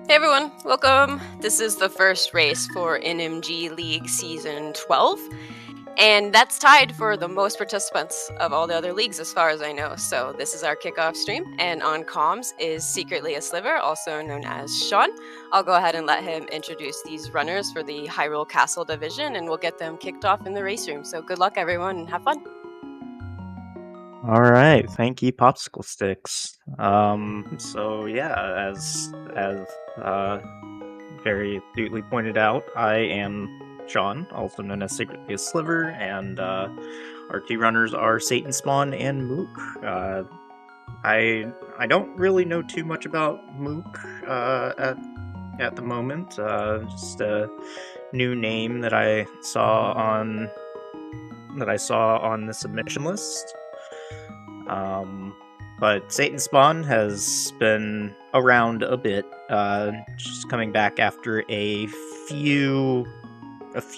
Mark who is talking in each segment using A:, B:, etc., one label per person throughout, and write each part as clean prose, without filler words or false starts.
A: Hey everyone, welcome. This is the first race for NMG League Season 12, and that's tied for the most participants of all the other leagues as far as I know. So this is our kickoff stream, and on comms is secretly a Sliver, also known as Sean. I'll go ahead and let him introduce these runners for the Hyrule Castle division, and we'll get them kicked off in the race room. So good luck everyone, and have fun.
B: All right, thank you, popsicle sticks. So yeah, as very astutely pointed out, I am Sean, also known as secretly as Sliver, and our two runners are Satan Spawn and Mook. I don't really know too much about Mook at the moment. Just a new name that I saw on the submission list. But Satan Spawn has been around a bit, just coming back after a few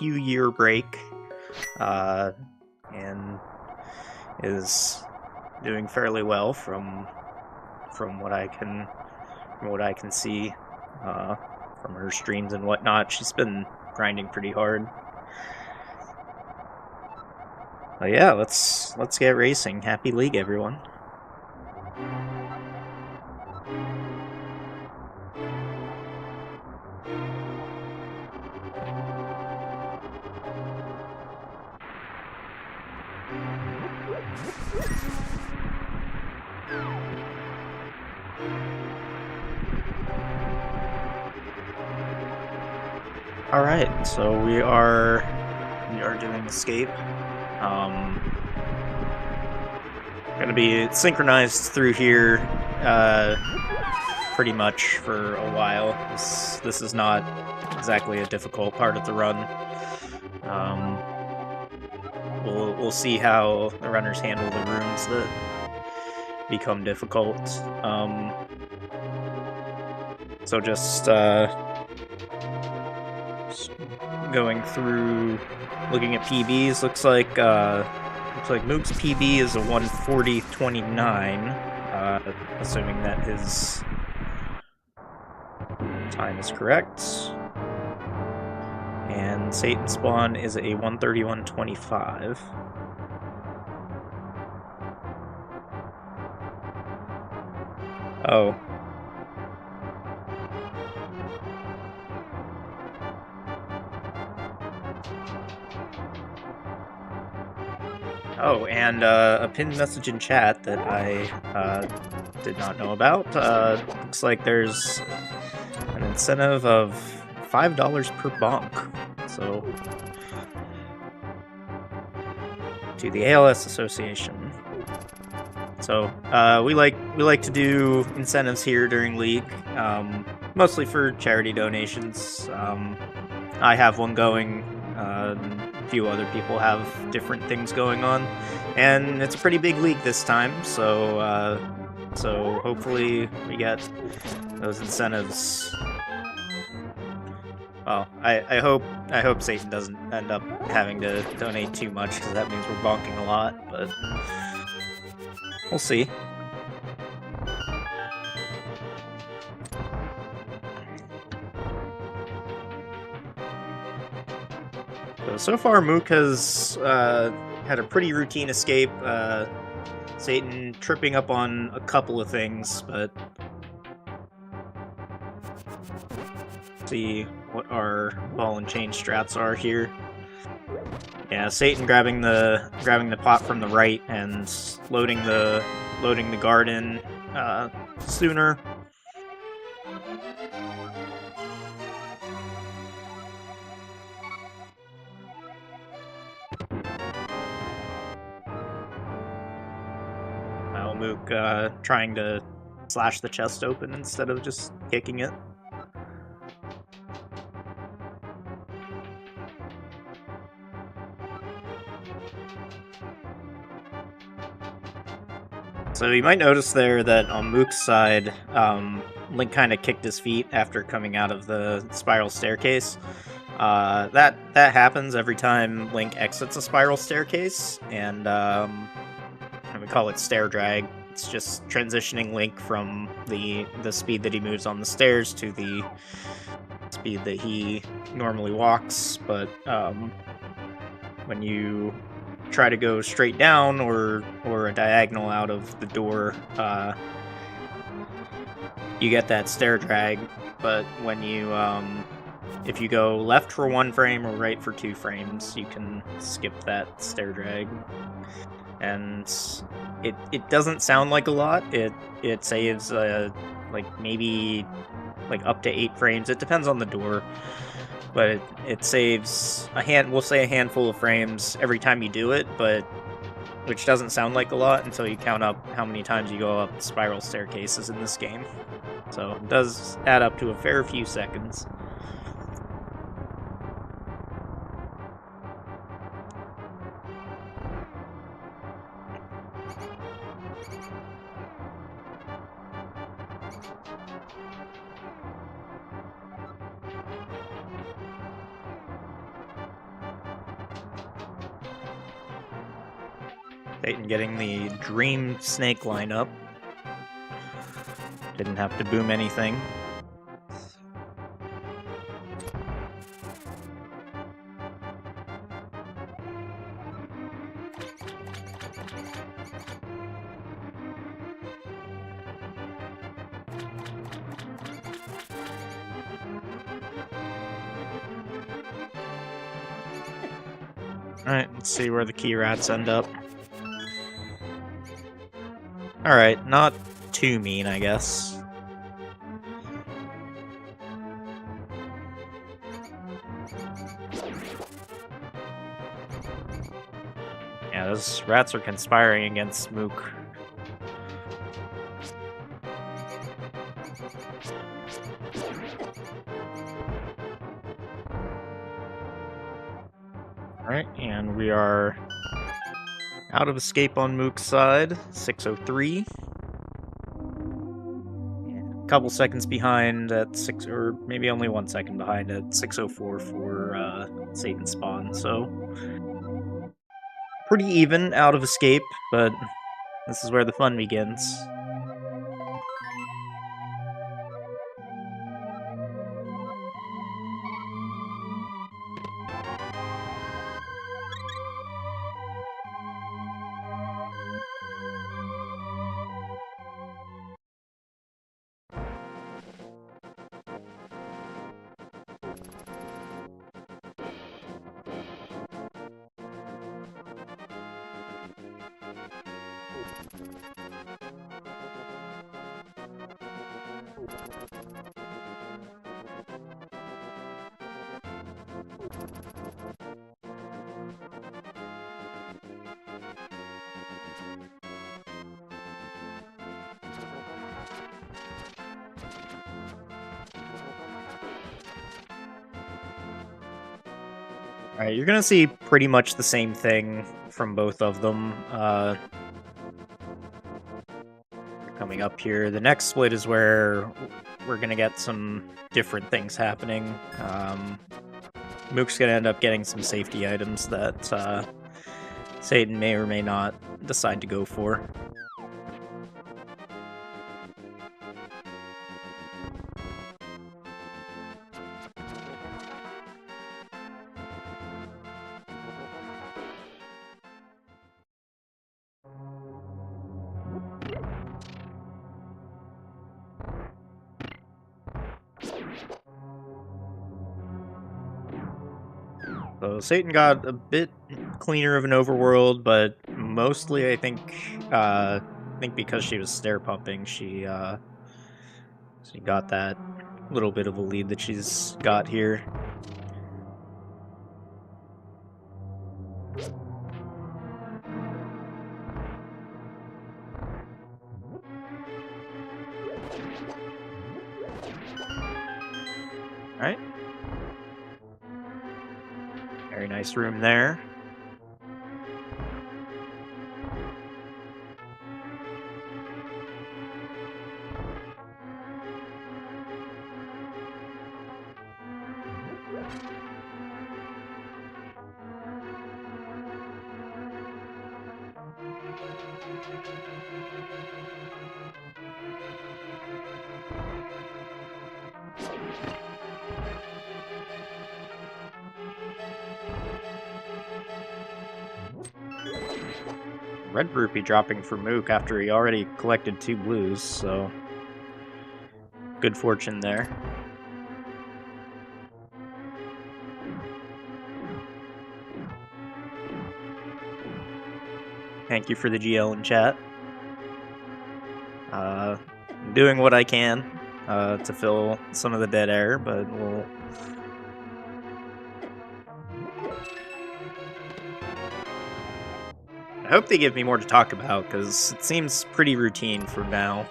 B: year break, and is doing fairly well from what I can see from her streams and whatnot. She's been grinding pretty hard. But yeah, let's get racing. Happy League, everyone. All right, so we are doing escape. Gonna be synchronized through here pretty much for a while. This is not exactly a difficult part of the run. We'll see how the runners handle the rooms that become difficult. So just going through, looking at PBs. Looks like Mook's PB is a 1:40.29, assuming that his time is correct. And Satan Spawn is a 1:31.25. Oh. Oh, and a pinned message in chat that I did not know about. Looks like there's an incentive of $5 per bonk. So, to the ALS Association. So we like to do incentives here during League, mostly for charity donations. I have one going. A few other people have different things going on, and it's a pretty big league this time. So hopefully we get those incentives. Well, I hope Satan doesn't end up having to donate too much, because that means we're bonking a lot, but we'll see. So far, Mook has had a pretty routine escape. Satan tripping up on a couple of things, but see what our ball and chain strats are here. Yeah, Satan grabbing the pot from the right and loading the garden sooner. Mook trying to slash the chest open instead of just kicking it. So you might notice there that on Mook's side, Link kind of kicked his feet after coming out of the spiral staircase. That happens every time Link exits a spiral staircase, and we call it stair drag. it's just transitioning Link from the speed that he moves on the stairs to the speed that he normally walks, but when you try to go straight down or a diagonal out of the door, you get that stair drag. But when you if you go left for 1 frame or right for 2 frames, you can skip that stair drag. And it doesn't sound like a lot. It saves like maybe like up to 8 frames. It depends on the door, but it saves we'll say a handful of frames every time you do it, but which doesn't sound like a lot until you count up how many times you go up spiral staircases in this game. So it does add up to a fair few seconds. Peyton getting the Dream Snake lineup. Didn't have to boom anything. Alright, let's see where the key rats end up. Alright, not too mean, I guess. Yeah, those rats are conspiring against Mook. Alright, and we are out of escape on Mook's side, 603. A couple seconds behind at 6, or maybe only 1 second behind at 604 for Satan Spawn, so pretty even out of escape, but this is where the fun begins. Alright, you're gonna see pretty much the same thing from both of them. Coming up here, the next split is where we're gonna get some different things happening. Mook's gonna end up getting some safety items that Satan may or may not decide to go for. So Satan got a bit cleaner of an overworld, but mostly I think because she was stair pumping, she got that little bit of a lead that she's got here. Alright. Very nice room there. red rupee dropping for Mook after he already collected 2 blues, so good fortune there. Thank you for the GL in chat. I'm doing what I can to fill some of the dead air, but we'll... I hope they give me more to talk about, because it seems pretty routine for now.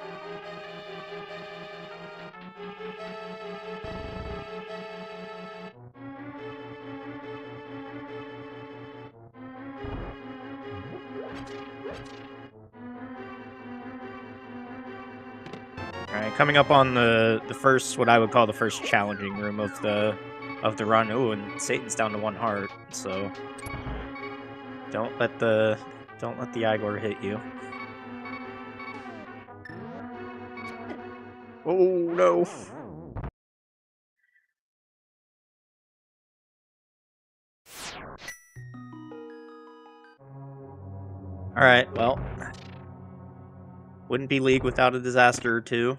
B: Alright, coming up on the first, what I would call the first challenging room of the run. Ooh, and Satan's down to 1 heart, so don't let the Igor hit you. Oh no. Alright, well, wouldn't be League without a disaster or two.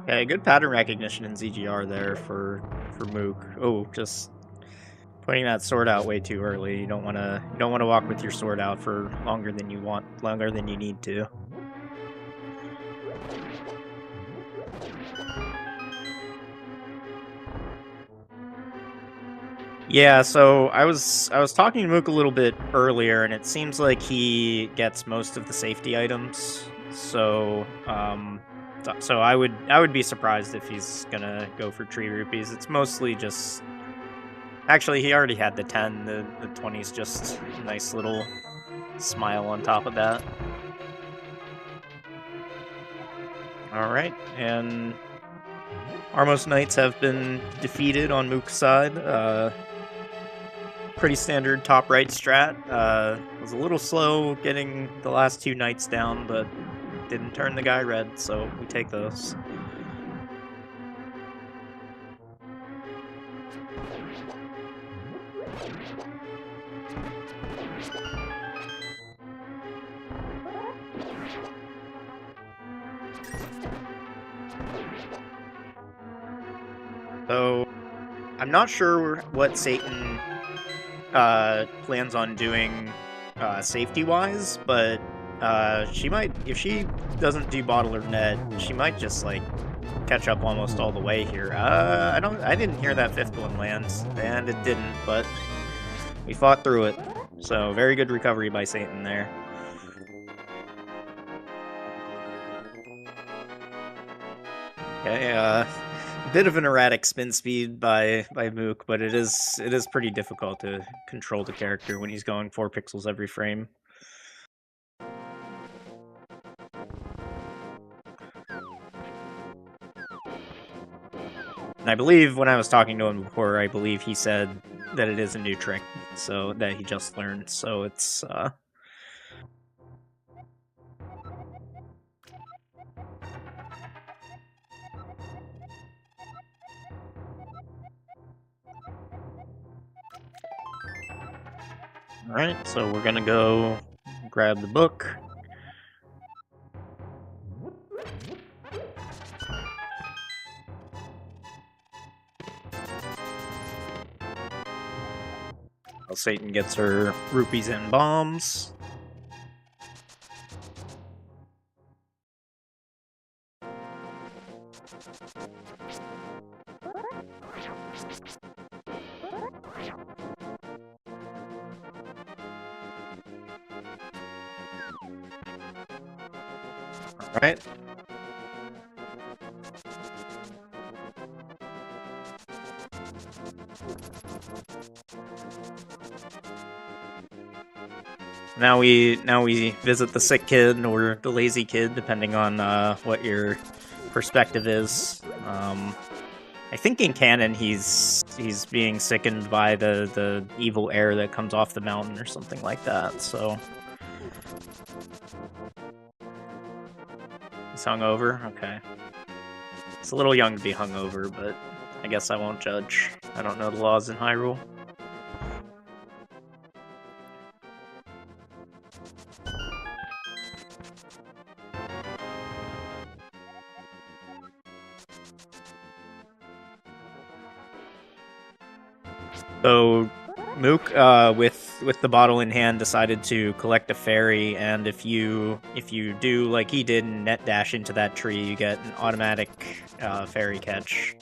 B: Okay, good pattern recognition in ZGR there for Mook. Oh, just putting that sword out way too early. You don't want to walk with your sword out for longer than you need to. Yeah, so I was talking to Mook a little bit earlier, and it seems like he gets most of the safety items. So so I would be surprised if he's gonna go for tree rupees. It's mostly just... Actually, he already had the 10. The 20's just a nice little smile on top of that. Alright, and Armos Knights have been defeated on Mook's side. Pretty standard top right strat. Was a little slow getting the last 2 knights down, but didn't turn the guy red, so we take those. So, I'm not sure what Satan plans on doing safety-wise, but she might, if she doesn't do bottle or net, she might just like catch up almost all the way here. I didn't hear that 5th one land, and it didn't, but we fought through it. So very good recovery by Satan there. Okay, bit of an erratic spin speed by Mook, but it is pretty difficult to control the character when he's going 4 pixels every frame. And I believe when I was talking to him before, I believe he said that it is a new trick, so that he just learned. So it's Alright, so we're gonna go grab the book. While Satan gets her rupees and bombs. Alright. Now we visit the sick kid or the lazy kid, depending on what your perspective is. I think in canon he's being sickened by the evil air that comes off the mountain or something like that. So He's hungover? Okay. It's a little young to be hungover, but I guess I won't judge. I don't know the laws in Hyrule. So Mook, with the bottle in hand, decided to collect a fairy, and if you do like he did and net dash into that tree, you get an automatic fairy catch,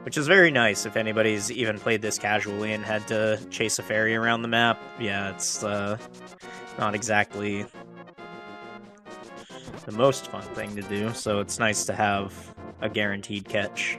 B: which is very nice if anybody's even played this casually and had to chase a fairy around the map. Yeah, it's not exactly the most fun thing to do, so it's nice to have a guaranteed catch.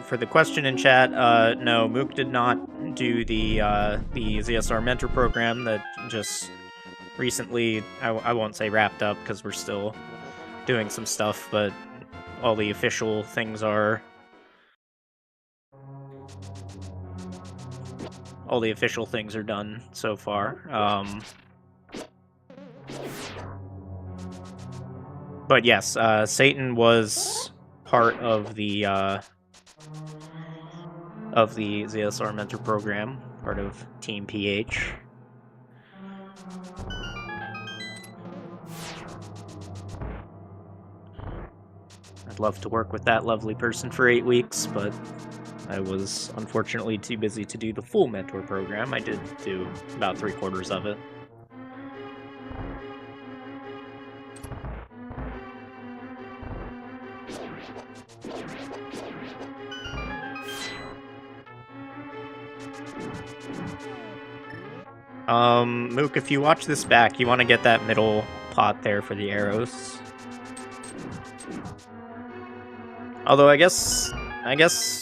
B: For the question in chat, no, Mook did not do the ZSR mentor program that just recently, I won't say wrapped up because we're still doing some stuff, but all the official things are done so far. But yes, Satan was part of the ZSR mentor program, part of Team PH. I'd love to work with that lovely person for 8 weeks, but I was unfortunately too busy to do the full mentor program. I did do about 3/4 of it. Mook, if you watch this back, you want to get that middle pot there for the arrows. Although I guess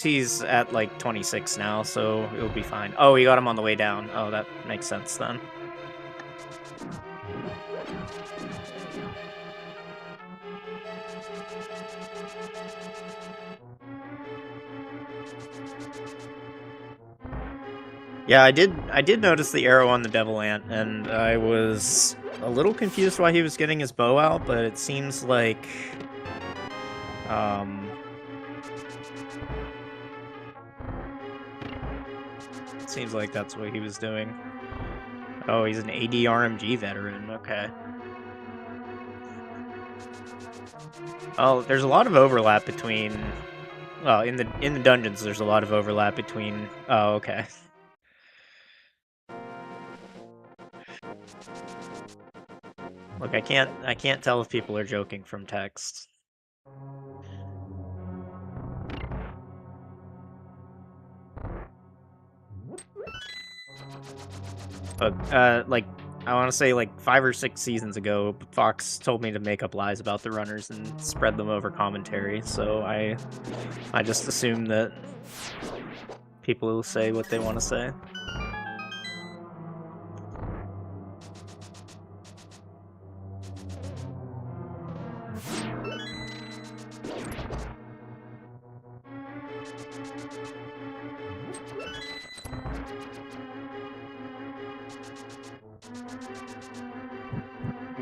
B: he's at like 26 now, so it'll be fine. Oh, he got him on the way down. Oh, that makes sense then. Yeah, I did notice the arrow on the Devil Ant, and I was a little confused why he was getting his bow out, but it seems like that's what he was doing. Oh, he's an AD RMG veteran. Okay. Oh, there's a lot of overlap between. Well, in the dungeons, there's a lot of overlap between. Oh, okay. Look, I can't tell if people are joking from text. But like I want to say like 5 or 6 seasons ago, Fox told me to make up lies about the runners and spread them over commentary. So I just assume that people will say what they want to say.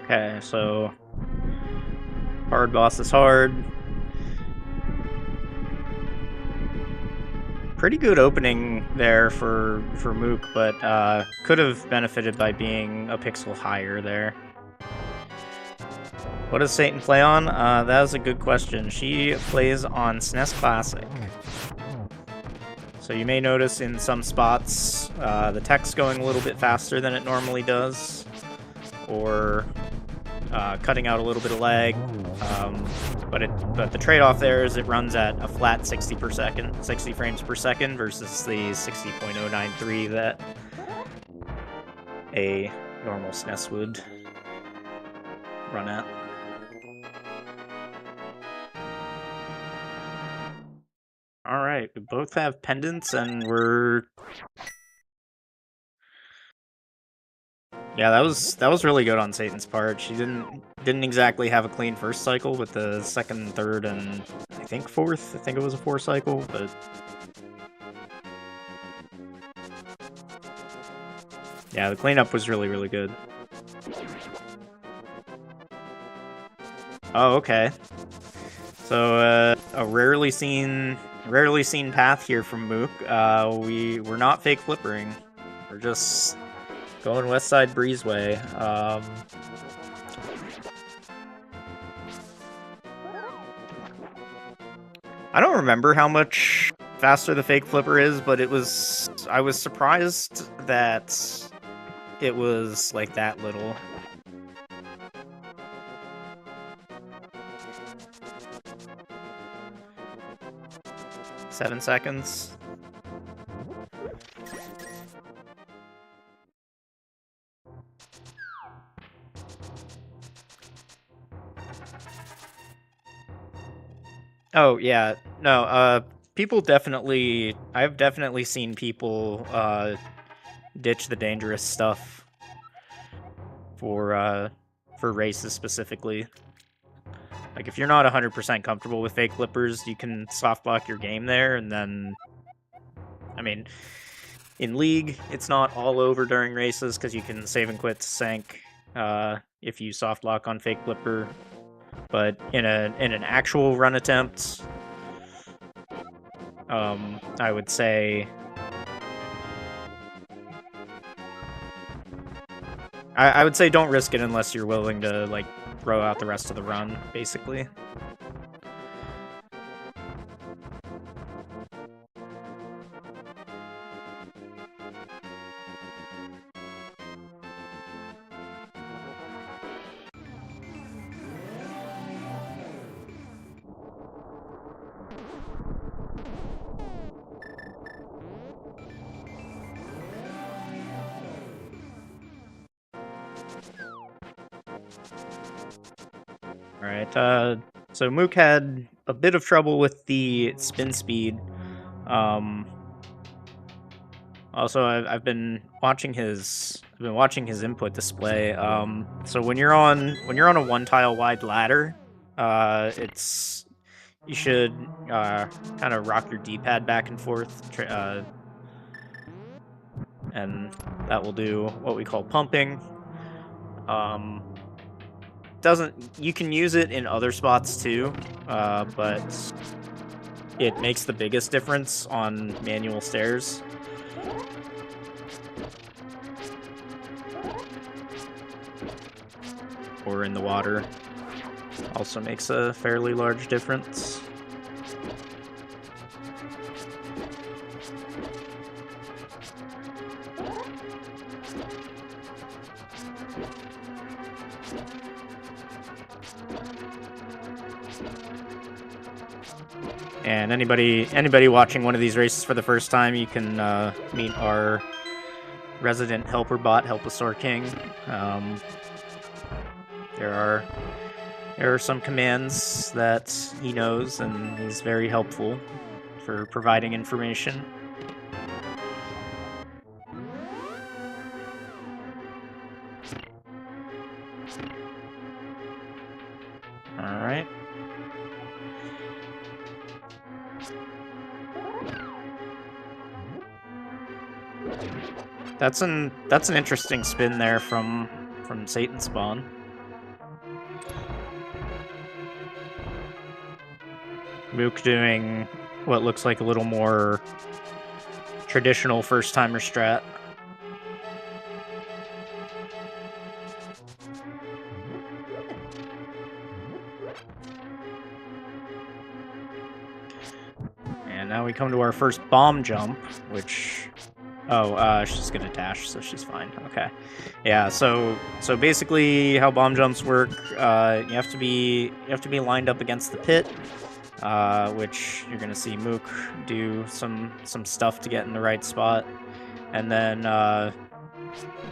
B: Okay, so hard boss is hard. Pretty good opening there for Mook, but could have benefited by being a pixel higher there. What does Satan play on? That is a good question. She plays on SNES Classic. So you may notice in some spots the text going a little bit faster than it normally does, or cutting out a little bit of lag, but the trade-off there is it runs at a flat 60 frames per second versus the 60.093 that a normal SNES would run at. Alright, we both have pendants, and we're... Yeah, that was really good on Satan's part. She didn't exactly have a clean first cycle, but the second, third, and I think fourth. I think it was a 4 cycle, but yeah, the cleanup was really, really good. Oh, okay. So a rarely seen path here from Mook. We're not fake flippering. We're just going West Side Breezeway. I don't remember how much faster the fake flipper is, but I was surprised that it was like that little. Seven seconds. Oh, yeah. No, people definitely... I've definitely seen people, ditch the dangerous stuff for races specifically. Like, if you're not 100% comfortable with fake flippers, you can soft block your game there, and then... I mean, in League, it's not all over during races, because you can save and quit to Sank, if you soft lock on fake flipper. But in an actual run attempt, I would say I would say don't risk it unless you're willing to like throw out the rest of the run, basically. Alright, so Mook had a bit of trouble with the spin speed. Also, I've been watching his input display. So when you're on a 1-tile wide ladder, you should kind of rock your D-pad back and forth, and that will do what we call pumping. You can use it in other spots too, but it makes the biggest difference on manual stairs. Or in the water. Also makes a fairly large difference. And anybody watching one of these races for the first time, you can meet our resident helper bot, Helposaur King. There are some commands that he knows, and he's very helpful for providing information. Alright. That's an interesting spin there from Satan Spawn. Mook doing what looks like a little more traditional first-timer strat. And now we come to our first bomb jump, which... Oh, she's gonna dash, so she's fine. Okay. Yeah, so basically how bomb jumps work, you have to be lined up against the pit, which you're gonna see Mook do some stuff to get in the right spot. And then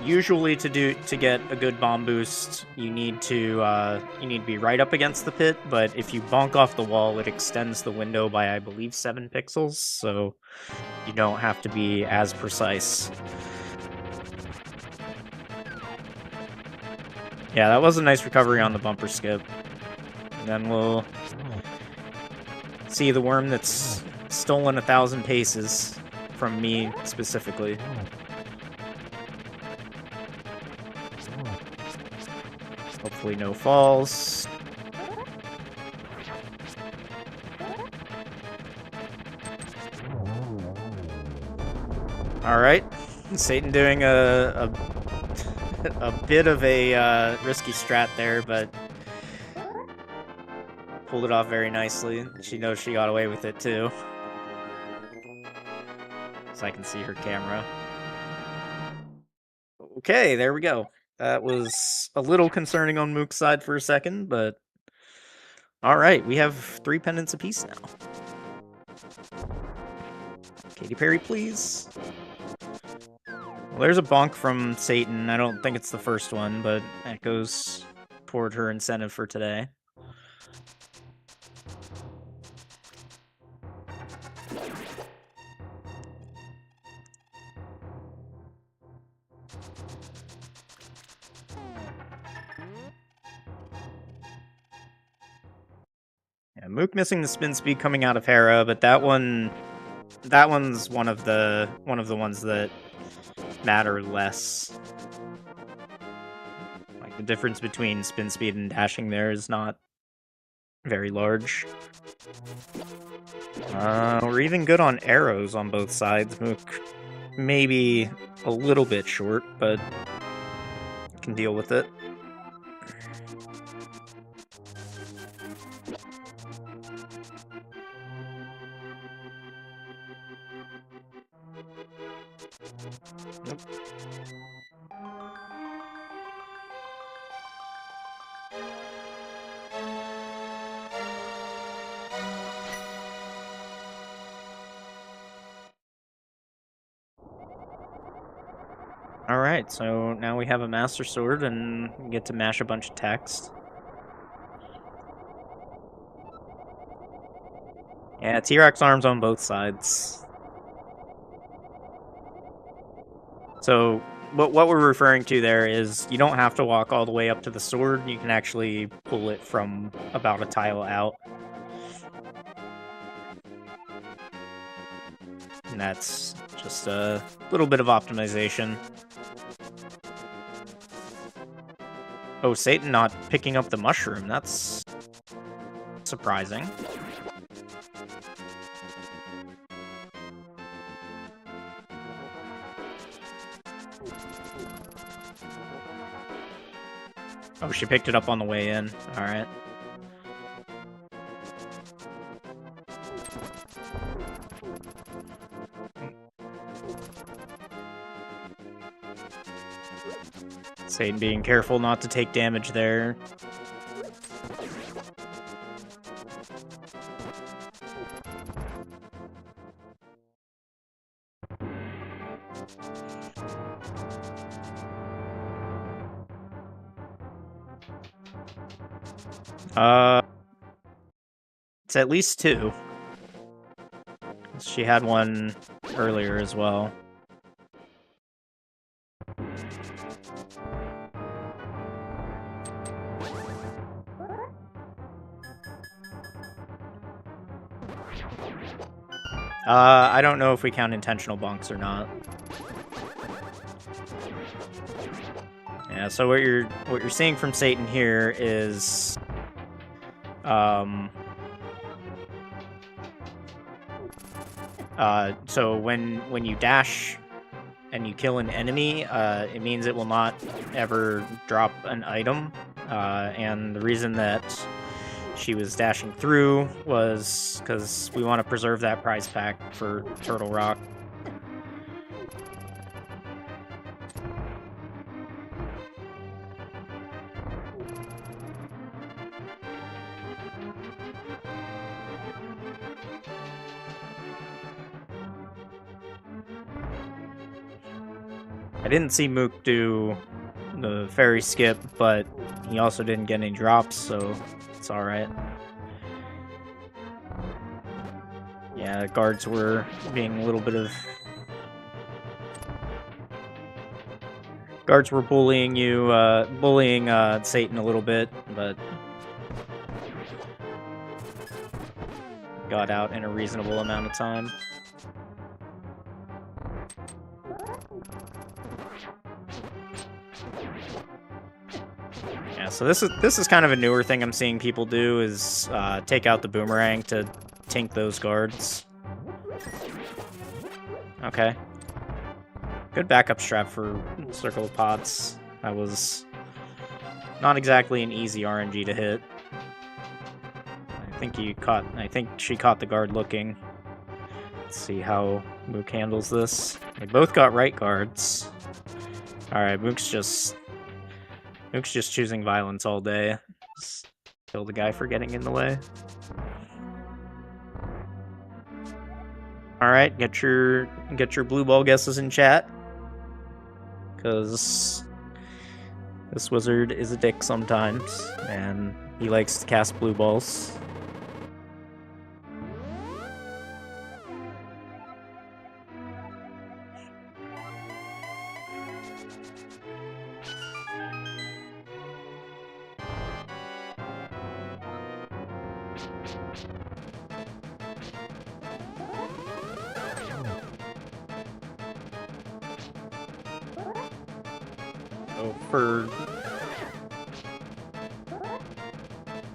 B: Usually to get a good bomb boost, you need to be right up against the pit, but if you bonk off the wall, it extends the window by, I believe, 7 pixels, so you don't have to be as precise. Yeah, that was a nice recovery on the bumper skip. And then we'll see the worm that's stolen 1,000 paces from me specifically. Hopefully no falls. Alright, Satan doing a bit of a risky strat there, but pulled it off very nicely. She knows she got away with it too. So I can see her camera. Okay, there we go. That was a little concerning on Mook's side for a second, but alright, we have 3 pendants apiece now. Katy Perry, please. Well, there's a bonk from Satan. I don't think it's the first one, but that goes toward her incentive for today. Yeah, Mook missing the spin speed coming out of Hera, but that one's one of the ones that matter less. Like, the difference between spin speed and dashing there is not very large. We're even good on arrows on both sides. Mook maybe a little bit short, but can deal with it. Nope. Alright, so now we have a Master Sword and we get to mash a bunch of text. Yeah, T-Rex arms on both sides. So, what we're referring to there is you don't have to walk all the way up to the sword, you can actually pull it from about a tile out. And that's just a little bit of optimization. Oh, Satan not picking up the mushroom, that's surprising. Oh, she picked it up on the way in. Alright. Satan being careful not to take damage there. It's at least 2. She had one earlier as well. I don't know if we count intentional bonks or not. Yeah, so what you're seeing from Satan here is so when you dash and you kill an enemy, it means it will not ever drop an item. And the reason that she was dashing through was because we want to preserve that prize pack for Turtle Rock. I didn't see Mook do the fairy skip, but he also didn't get any drops, so it's alright. Yeah, guards were being a little bit of... Guards were bullying you, bullying Satan a little bit, but got out in a reasonable amount of time. Yeah, so this is kind of a newer thing I'm seeing people do, is take out the boomerang to tink those guards. Okay. Good backup strap for Circle of Pots. That was not exactly an easy RNG to hit. I think she caught the guard looking. Let's see how Mook handles this. They both got right guards. Alright, Mook's just choosing violence all day. Just kill the guy for getting in the way. Alright, get your blue ball guesses in chat. Because this wizard is a dick sometimes, and he likes to cast blue balls.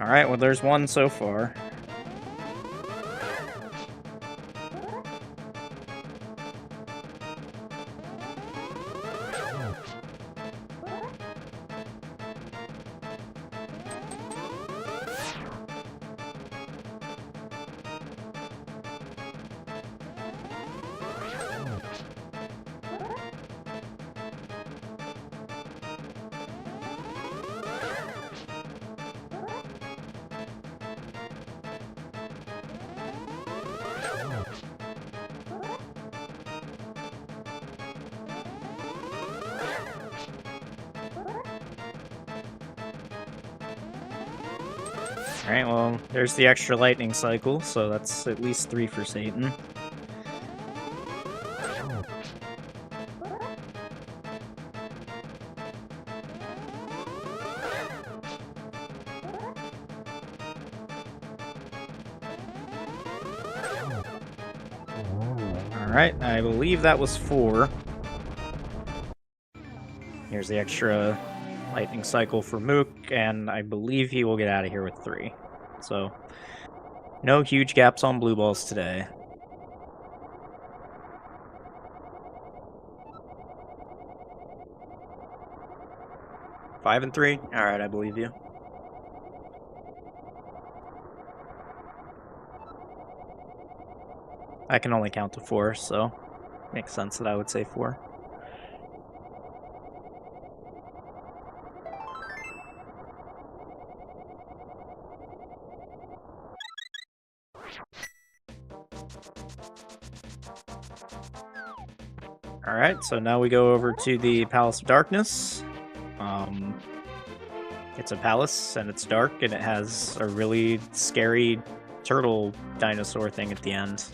B: Alright, well there's one so far. Alright, well, there's the extra lightning cycle, so that's at least 3 for Satan. Alright, I believe that was 4. Here's the extra lightning cycle for Mook, and I believe he will get out of here with 3. So, no huge gaps on blue balls today. Five and 3? Alright, I believe you. I can only count to 4, so makes sense that I would say 4. Alright, so now we go over to the Palace of Darkness. It's a palace, and it's dark, and it has a really scary turtle dinosaur thing at the end.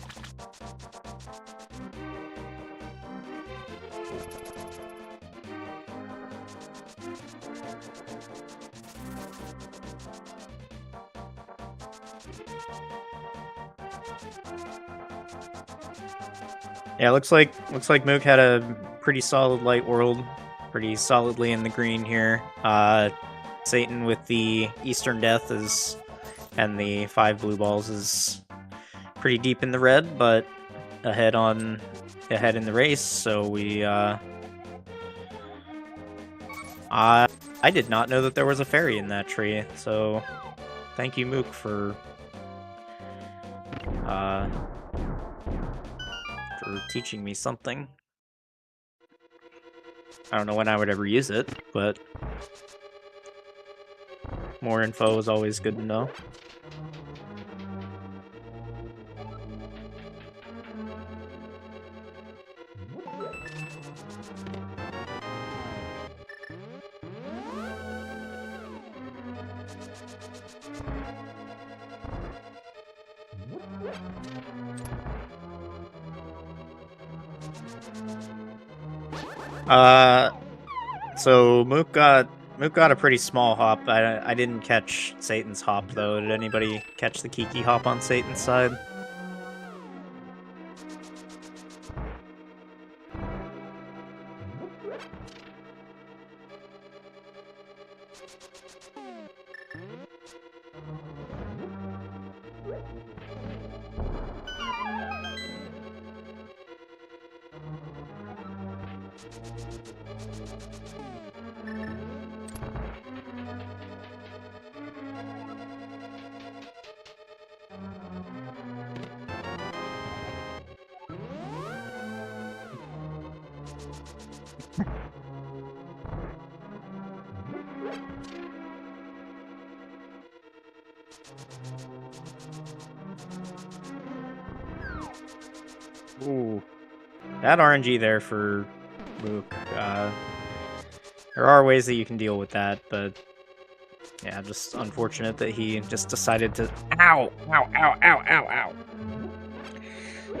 B: Yeah, looks like Mook had a pretty solid light world, pretty solidly in the green here. Satan with the Eastern Death and the 5 blue balls is pretty deep in the red, but ahead in the race. So we I did not know that there was a fairy in that tree. So thank you, Mook, for teaching me something. I don't know when I would ever use it, but more info is always good to know. So Mook got a pretty small hop. I didn't catch Satan's hop though. Did anybody catch the Kiki hop on Satan's side? Ooh, that RNG there for Mook. There are ways that you can deal with that, but yeah, just unfortunate that he just decided to. Ow! Ow! Ow! Ow! Ow! Ow!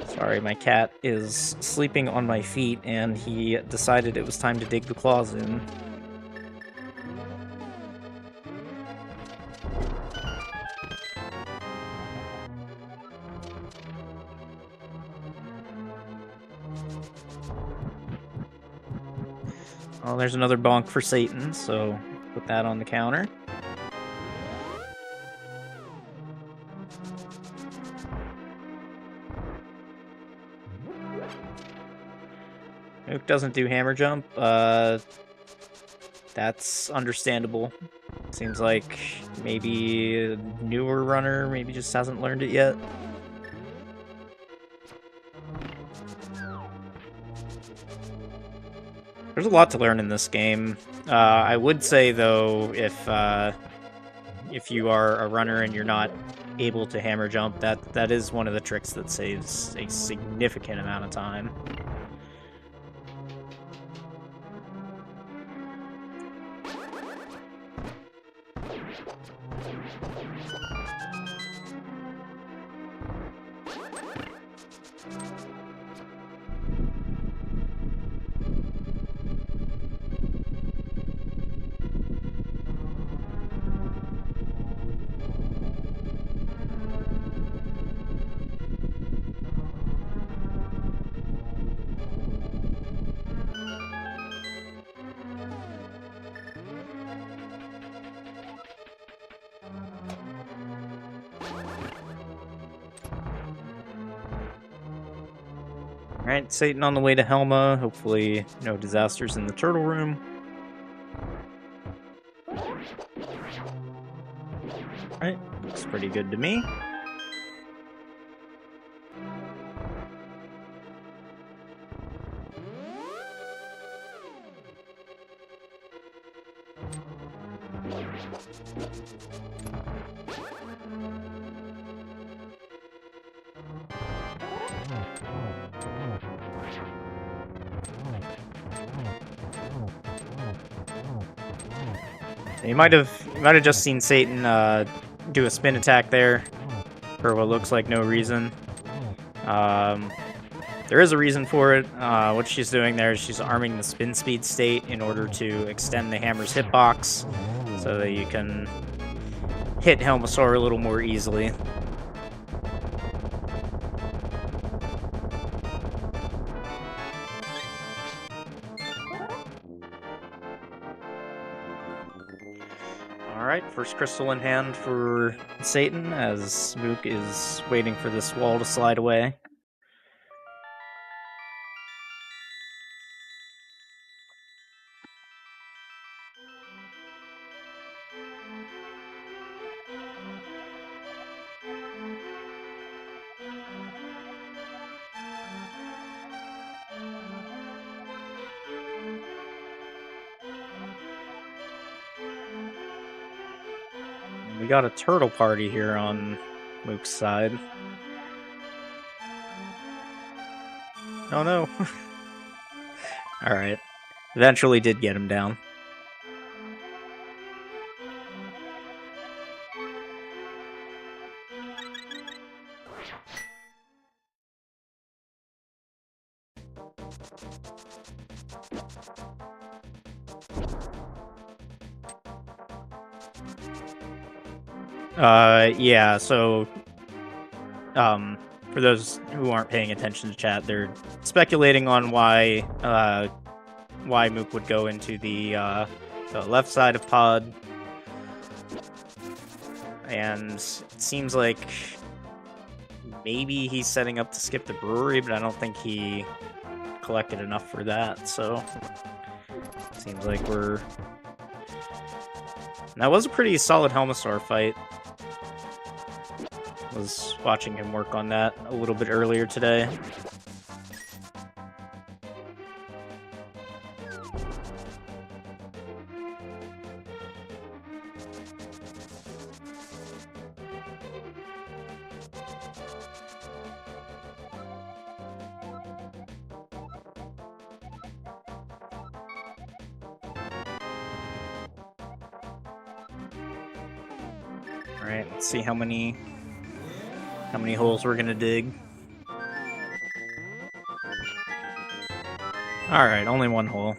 B: Sorry, my cat is sleeping on my feet, and he decided it was time to dig the claws in. Oh, there's another bonk for Satan, so put that on the counter. Mook doesn't do hammer jump. That's understandable. Seems like maybe a newer runner maybe just hasn't learned it yet. There's a lot to learn in this game. I would say though, if you are a runner and you're not able to hammer jump, that is one of the tricks that saves a significant amount of time. Alright, Satan on the way to Helma. Hopefully no disasters in the turtle room. Alright, looks pretty good to me. You might have just seen Satan do a spin attack there for what looks like no reason. There is a reason for it. What she's doing there is she's arming the spin speed state in order to extend the hammer's hitbox so that you can hit Helmasaur a little more easily. Alright, first crystal in hand for Satan as Mook is waiting for this wall to slide away. We got a turtle party here on Mook's side. Oh no. Alright. Eventually did get him down. Yeah, so, for those who aren't paying attention to chat, they're speculating on why Mook would go into the left side of pod. And it seems like maybe he's setting up to skip the brewery, but I don't think he collected enough for that, so seems like we're... That was a pretty solid Helmasaur fight. Was watching him work on that a little bit earlier today. Alright, let's see how many holes we're gonna dig. Alright, only one hole.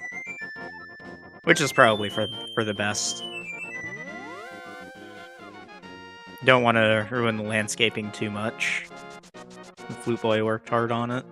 B: Which is probably for the best. Don't want to ruin the landscaping too much. The Flute Boy worked hard on it.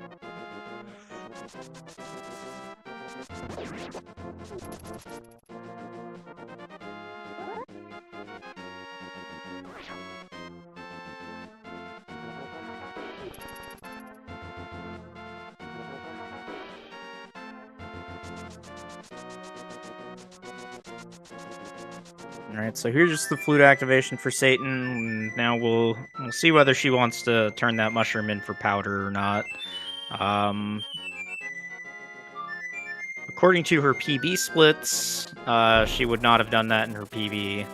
B: Alright, so here's just the flute activation for Satan. Now we'll see whether she wants to turn that mushroom in for powder or not. According to her PB splits, she would not have done that in her PB.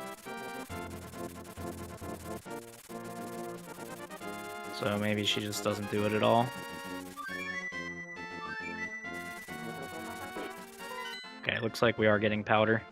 B: So maybe she just doesn't do it at all. Okay, looks like we are getting powder.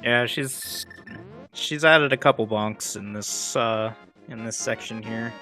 B: Yeah, she's added a couple bonks in this section here.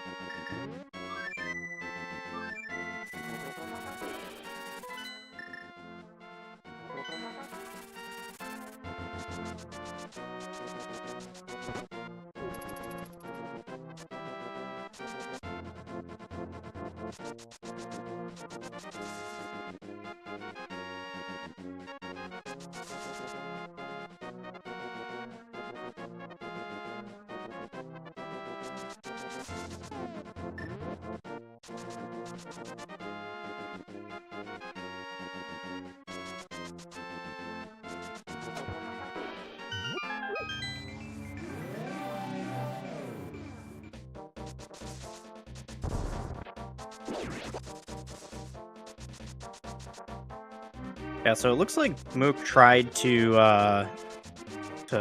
B: Yeah, so it looks like Mook tried to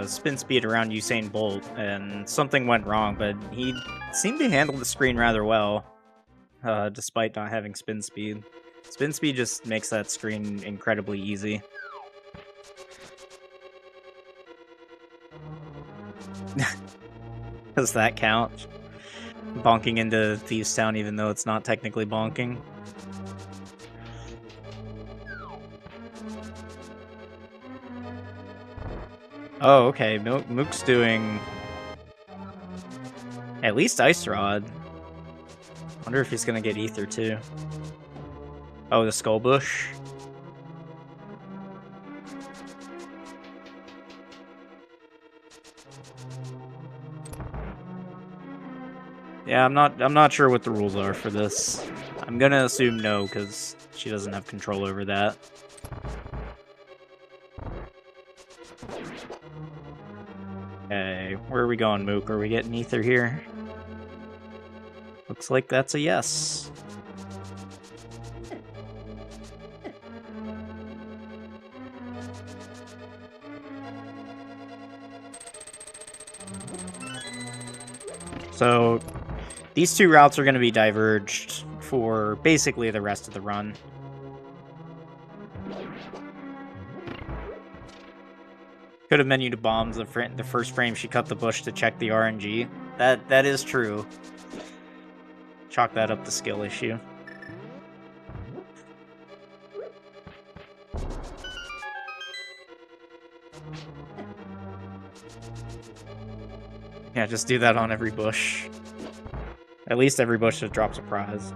B: spin speed around Usain Bolt, and something went wrong, but he seemed to handle the screen rather well, despite not having spin speed. Spin speed just makes that screen incredibly easy. Does that count? Bonking into Thieves Town even though it's not technically bonking? Oh, okay. Mook's doing at least Ice Rod. Wonder if he's gonna get Ether too. Oh, the Skull Bush. Yeah, I'm not sure what the rules are for this. I'm gonna assume no, because she doesn't have control over that. Okay, where are we going, Mook? Are we getting Ether here? Looks like that's a yes. So, these two routes are going to be diverged for basically the rest of the run. Could have menued bombs the first frame she cut the bush to check the RNG. That is true. Chalk that up to skill issue. Yeah, just do that on every bush. At least every bush that drops a prize.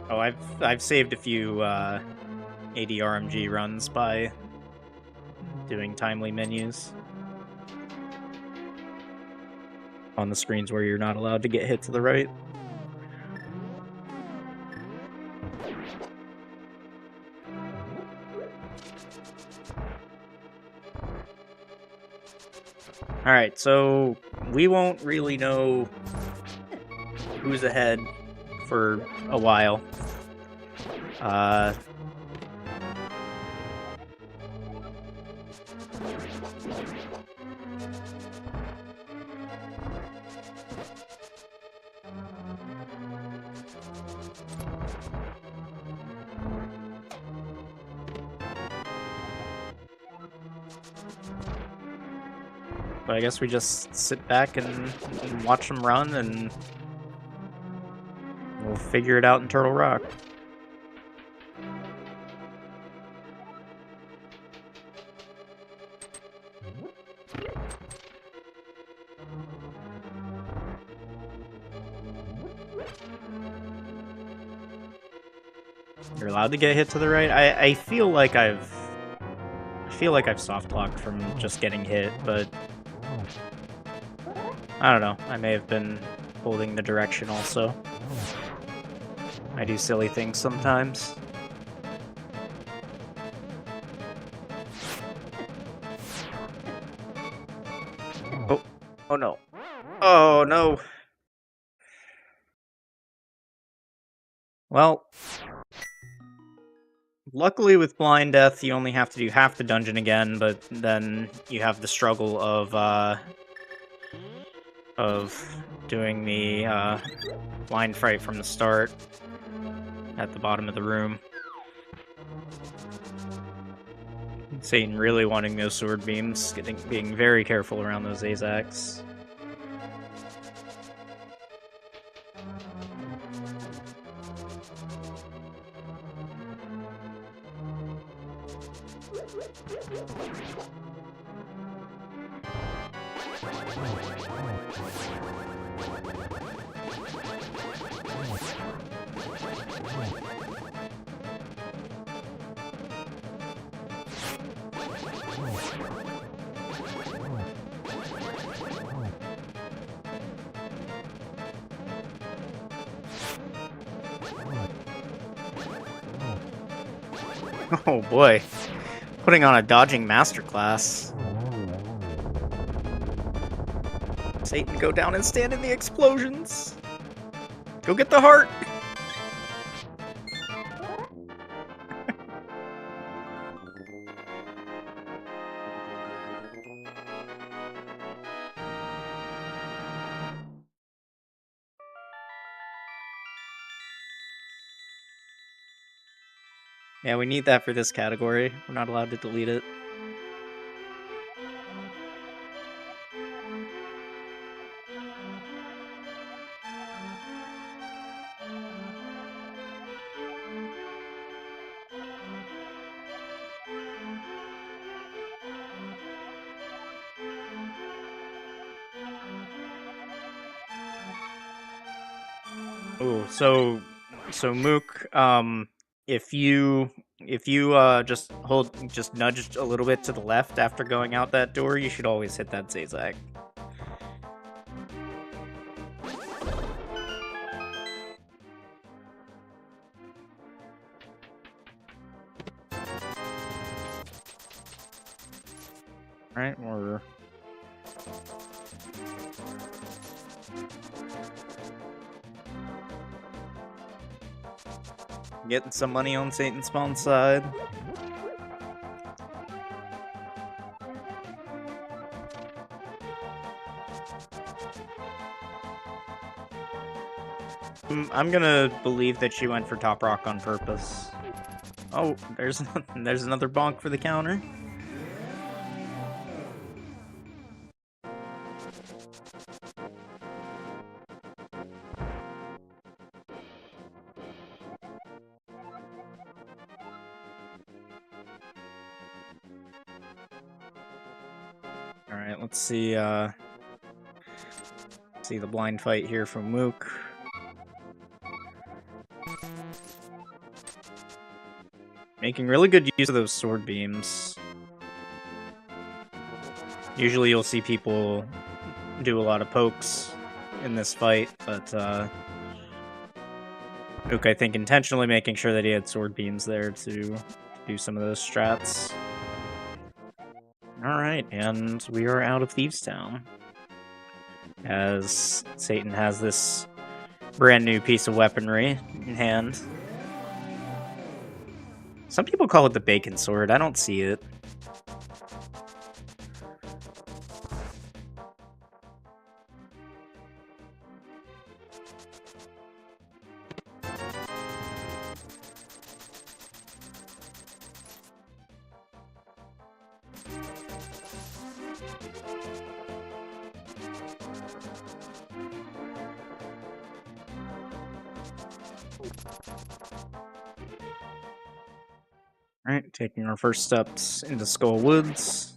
B: Oh, I've saved a few ADRMG runs by doing timely menus on the screens where you're not allowed to get hit to the right. Alright, so we won't really know who's ahead for a while. But I guess we just sit back and watch them run, and we'll figure it out in Turtle Rock. You're allowed to get hit to the right. I feel like I've soft locked from just getting hit, but I don't know. I may have been holding the direction also. I do silly things sometimes. Oh. Oh no. Oh no. Well, luckily with Blind Death, you only have to do half the dungeon again, but then you have the struggle of doing the blind fright from the start at the bottom of the room. Satan really wanting those sword beams, being very careful around those Azacs. Oh boy, putting on a dodging masterclass. Satan, go down and stand in the explosions. Go get the heart. Yeah, we need that for this category. We're not allowed to delete it. Ooh, so Mook, if you just nudge a little bit to the left after going out that door, you should always hit that Zazag. Alright, we're getting some money on Satan's spawn side. I'm gonna believe that she went for top rock on purpose. Oh, there's another bonk for the counter. All right, let's see the blind fight here from Mook. Making really good use of those sword beams. Usually you'll see people do a lot of pokes in this fight, but Mook, I think, intentionally making sure that he had sword beams there to do some of those strats. Alright, and we are out of Thieves Town. As Satan has this brand new piece of weaponry in hand. Some people call it the bacon sword, I don't see it. Alright, taking our first steps into Skull Woods.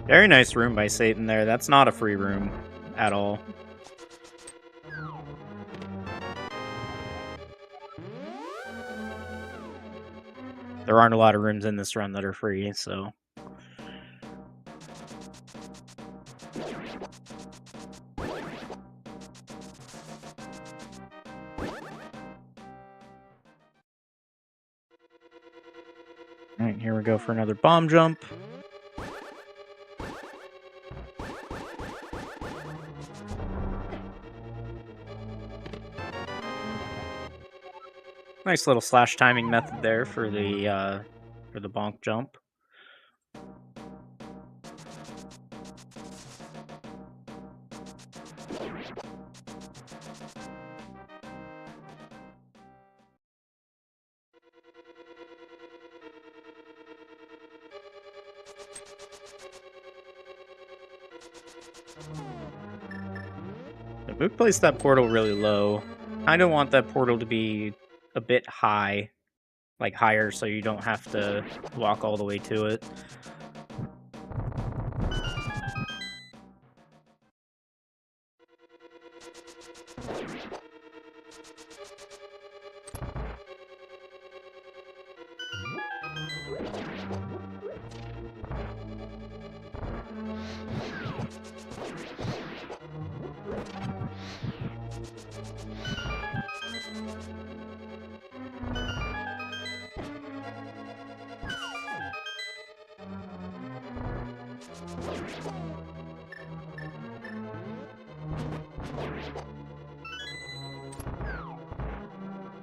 B: Very nice room by Satan there. That's not a free room at all. There aren't a lot of rooms in this run that are free, so... Alright, here we go for another bomb jump. Nice little slash timing method there for the bonk jump. The Mook placed that portal really low. I don't want that portal to be a bit high, like higher, so you don't have to walk all the way to it.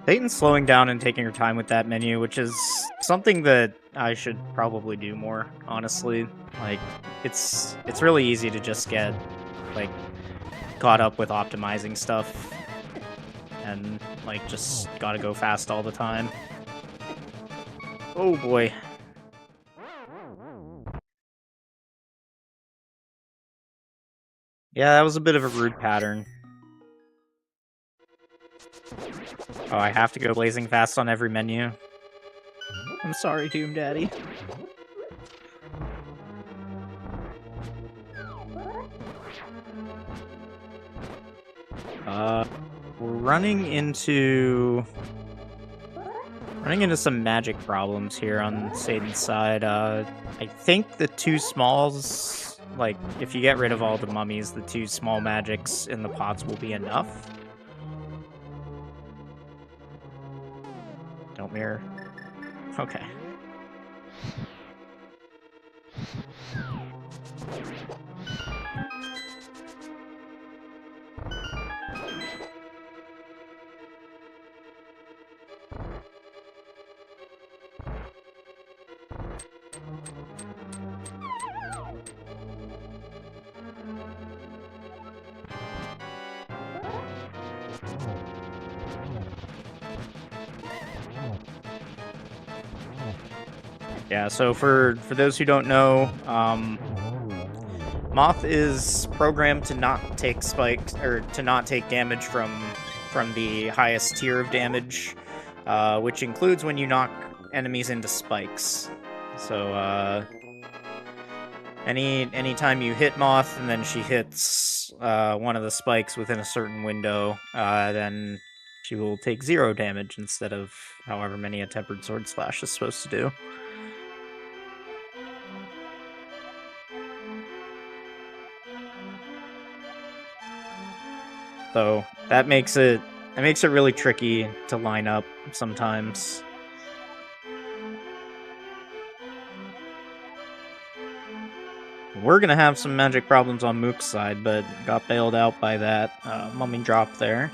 B: Satan's slowing down and taking her time with that menu, which is something that I should probably do more, honestly. Like, it's really easy to just get, like, caught up with optimizing stuff and, like, just gotta go fast all the time. Oh boy. Yeah, that was a bit of a rude pattern. Oh, I have to go blazing fast on every menu. I'm sorry, Doom Daddy. We're running into some magic problems here on Satan's side. I think the two smalls, like, if you get rid of all the mummies, the two small magics in the pots will be enough. Don't mirror. Okay. Yeah, so for those who don't know, Moth is programmed to not take spikes, or to not take damage from the highest tier of damage, which includes when you knock enemies into spikes. So anytime you hit Moth and then she hits one of the spikes within a certain window, then she will take 0 damage instead of however many a Tempered Sword Slash is supposed to do. So that makes it really tricky to line up sometimes. We're gonna have some magic problems on Mook's side, but got bailed out by that mummy drop there.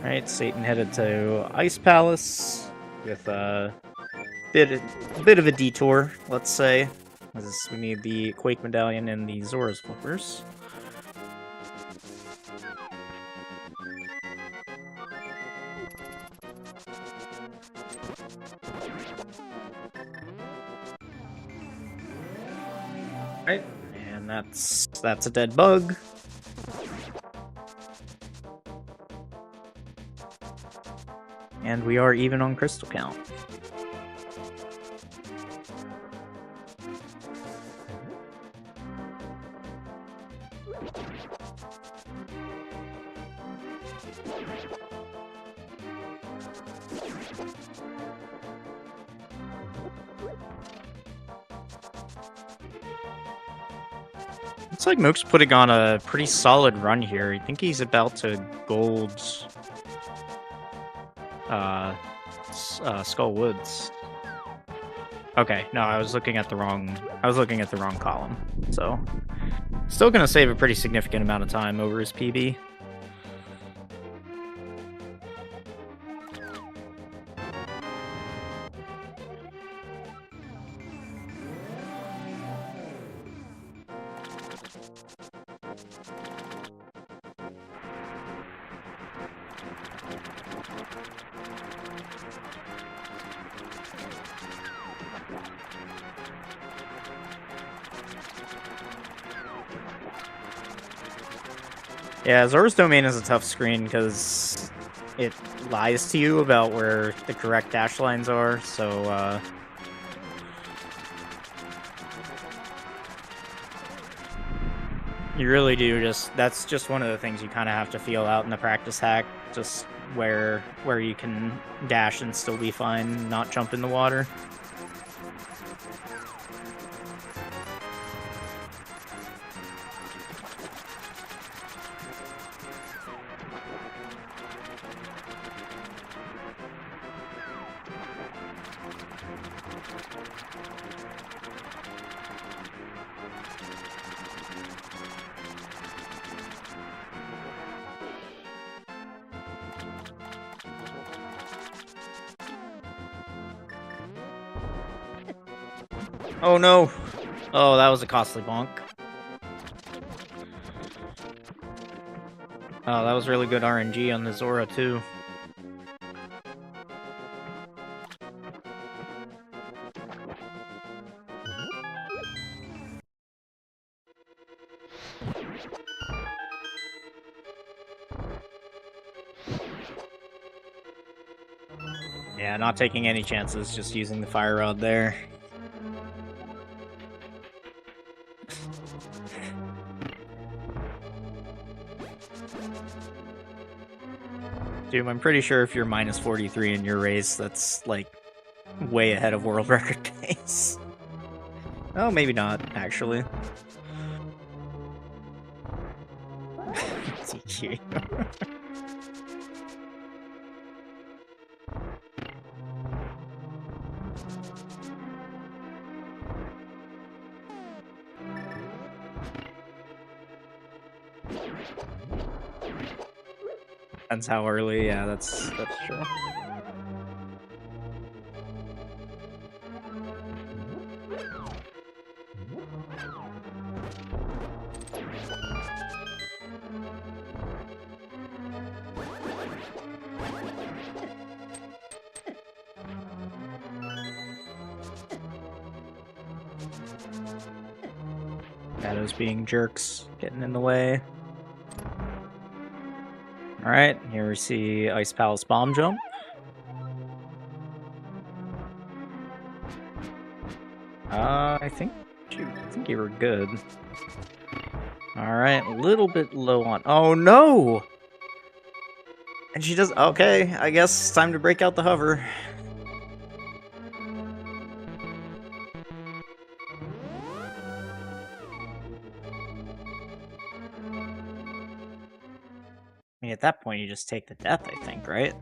B: Alright, Satan headed to Ice Palace with a bit of a detour, let's say, as we need the Quake Medallion and the Zora's Flippers. Right, and that's a dead bug. And we are even on crystal count. Looks like Mook's putting on a pretty solid run here. I think he's about to gold Skull Woods. Okay, no, I was looking at the wrong column. So still gonna save a pretty significant amount of time over his PB. Yeah, Zora's Domain is a tough screen because it lies to you about where the correct dash lines are, so you really do that's just one of the things you kind of have to feel out in the practice hack, just where you can dash and still be fine, not jump in the water. Oh no! Oh, that was a costly bonk. Oh, that was really good RNG on the Zora too. Yeah, not taking any chances, just using the fire rod there. Doom, I'm pretty sure if you're minus 43 in your race, that's, like, way ahead of world record pace. Oh, maybe not, actually. TQ. Depends how early. Yeah, that's true. Shadows being jerks, getting in the way. Alright, here we see Ice Palace Bomb Jump. I think you were good. Alright, a little bit low on... Oh no! And she does... Okay, I guess it's time to break out the hover. I mean, at that point, you just take the death, I think, right?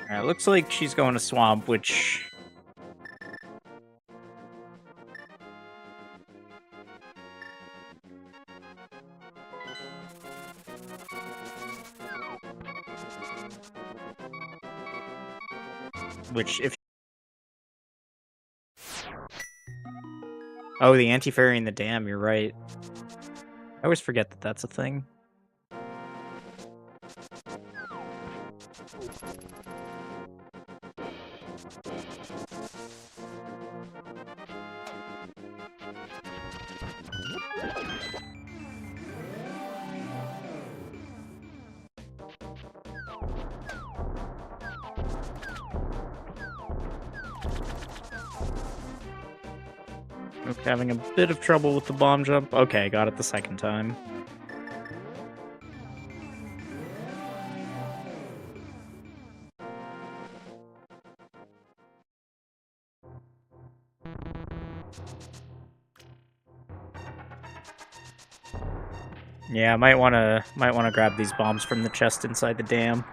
B: Alright, looks like she's going to Swamp, which... if... Oh, the anti-fairy in the dam, you're right. I always forget that that's a thing. Mook having a bit of trouble with the bomb jump. Okay, got it the second time. Yeah, I might wanna grab these bombs from the chest inside the dam.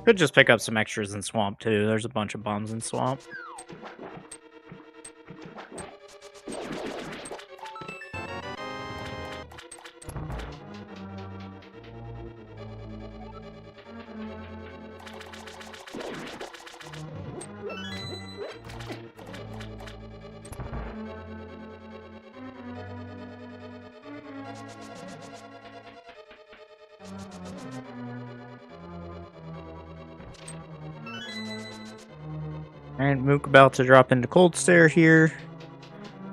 B: Could just pick up some extras in Swamp too. There's a bunch of bombs in Swamp. Alright, Mook about to drop into Cold Stare here.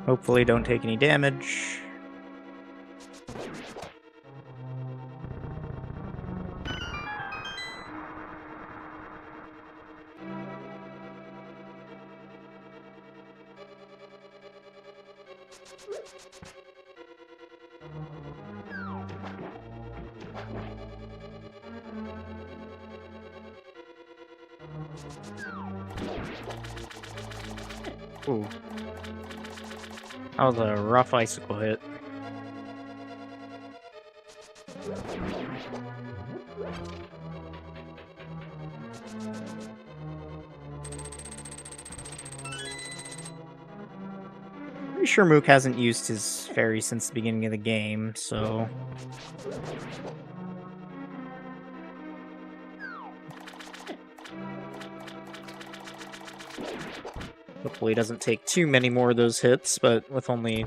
B: Hopefully don't take any damage. Ooh. That was a rough icicle hit. Pretty sure Mook hasn't used his fairy since the beginning of the game, so... Hopefully he doesn't take too many more of those hits, but with only...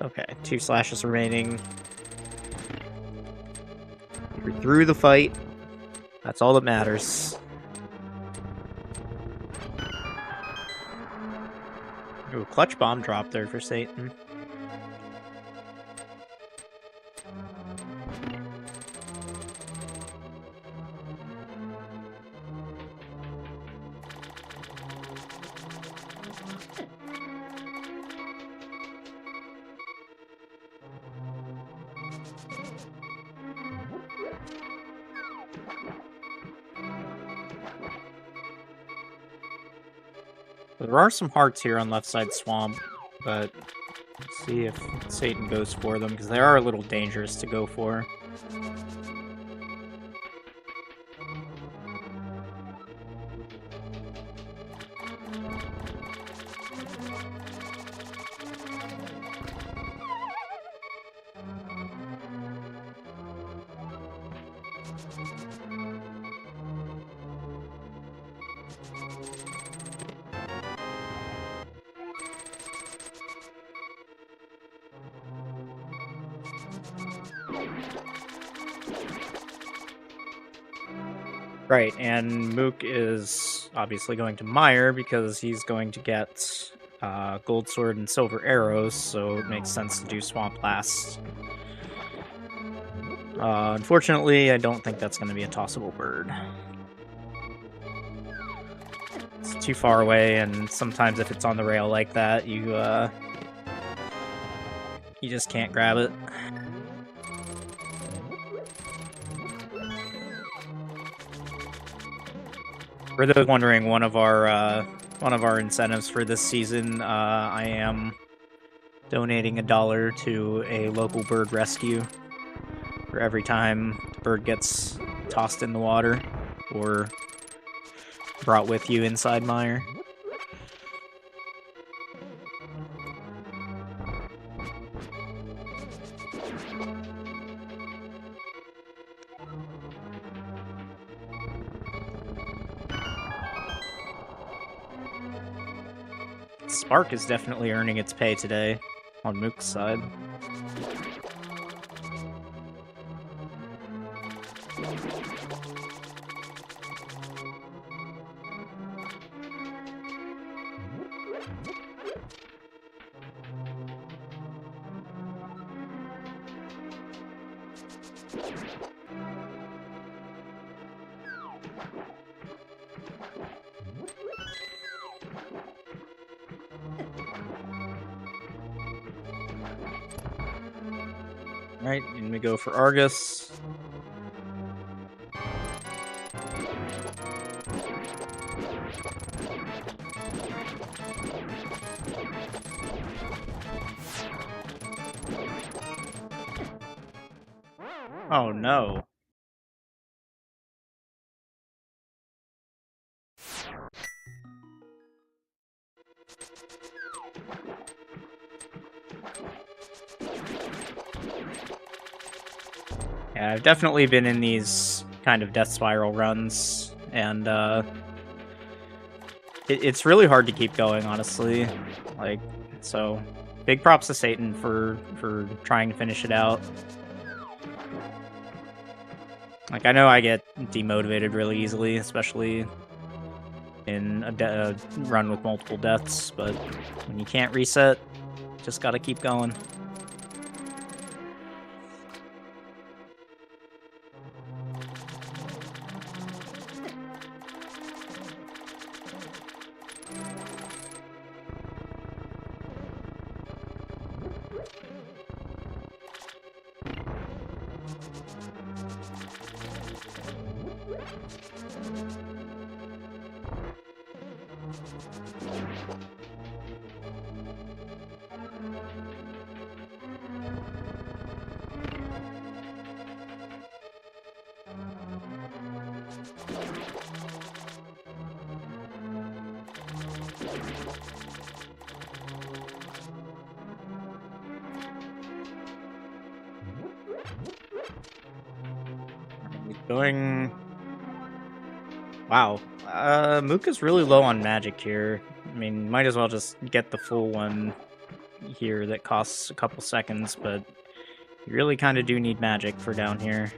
B: Okay, 2 slashes remaining. You're through the fight. That's all that matters. Ooh, clutch bomb drop there for Satan. There are some hearts here on left side swamp, but let's see if Satan goes for them, because they are a little dangerous to go for. Right, and Mook is obviously going to Mire because he's going to get Gold Sword and Silver Arrows, so it makes sense to do Swamp last. Unfortunately, I don't think that's going to be a tossable bird. It's too far away, and sometimes if it's on the rail like that, you just can't grab it. For those wondering, one of our incentives for this season, I am donating $1 to a local bird rescue for every time the bird gets tossed in the water or brought with you inside Mire. Spark is definitely earning its pay today on Mook's side. Alright, and we go for Argus. Oh no. Yeah, I've definitely been in these kind of death spiral runs, and it's really hard to keep going, honestly. Like, so big props to Satan for trying to finish it out. Like, I know I get demotivated really easily, especially in a run with multiple deaths, but when you can't reset, just gotta keep going. Going... Wow. Mook is really low on magic here. I mean, might as well just get the full one here that costs a couple seconds, but you really kind of do need magic for down here.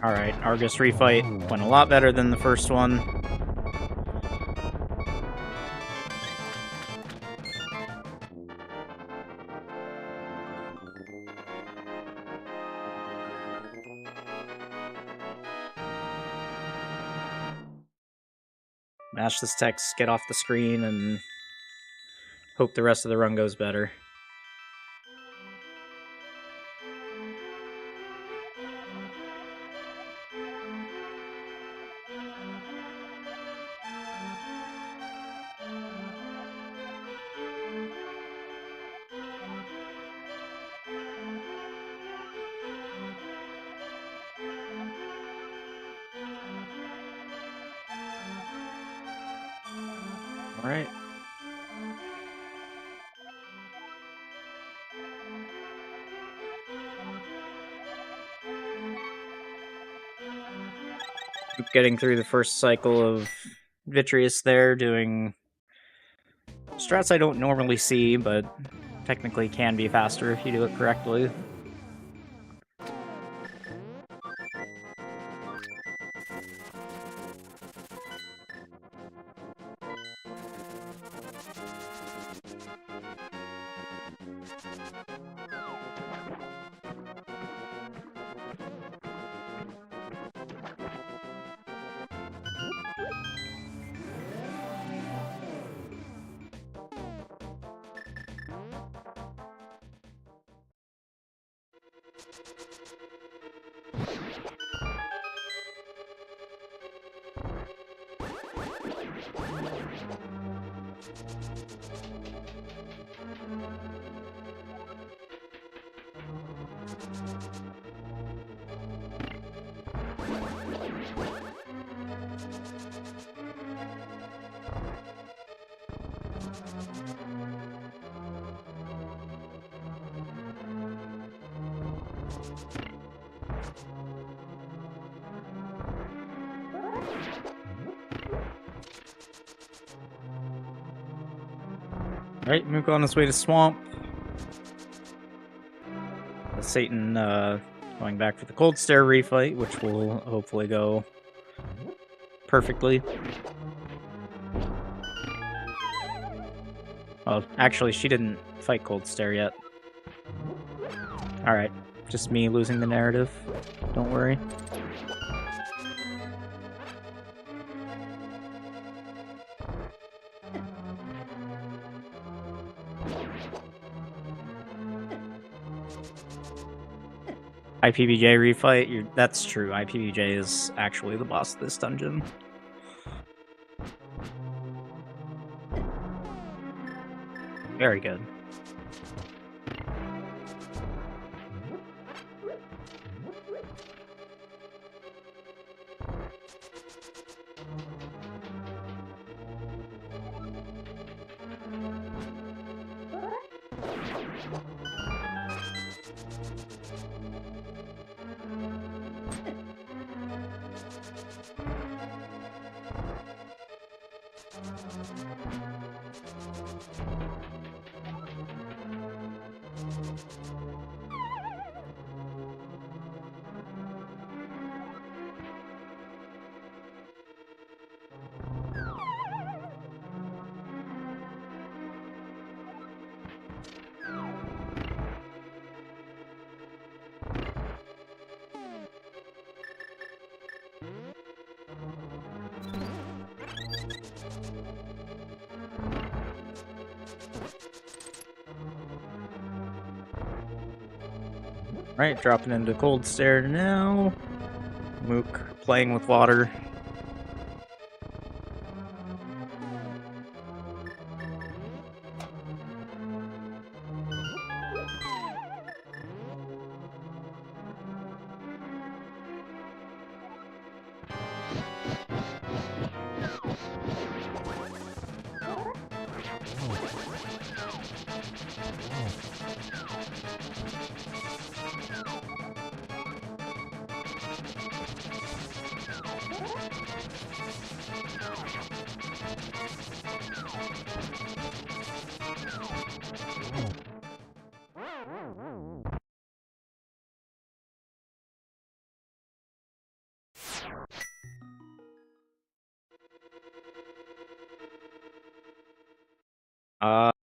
B: Alright, Argus refight went a lot better than the first one. mash this text, get off the screen, and hope the rest of the run goes better. All right. Getting through the first cycle of Vitreous there, doing strats I don't normally see, but technically can be faster if you do it correctly. Alright, Mook on his way to Swamp. Satan going back for the Cold Stare refight, which will hopefully go perfectly. Well, actually, she didn't fight Cold Stare yet. Alright, just me losing the narrative. Don't worry. IPBJ refight, that's true. IPBJ is actually the boss of this dungeon. Very good. Right, dropping into Cold Stare now. Mook playing with water.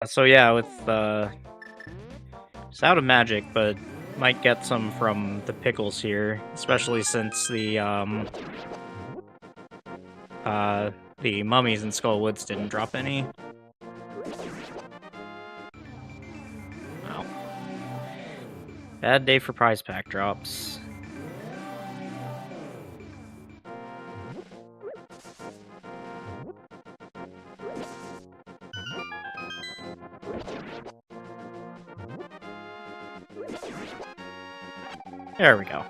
B: So yeah, with it's out of magic, but might get some from the pickles here, especially since the The mummies in Skullwoods didn't drop any. Wow. Bad day for prize pack drops. There we go.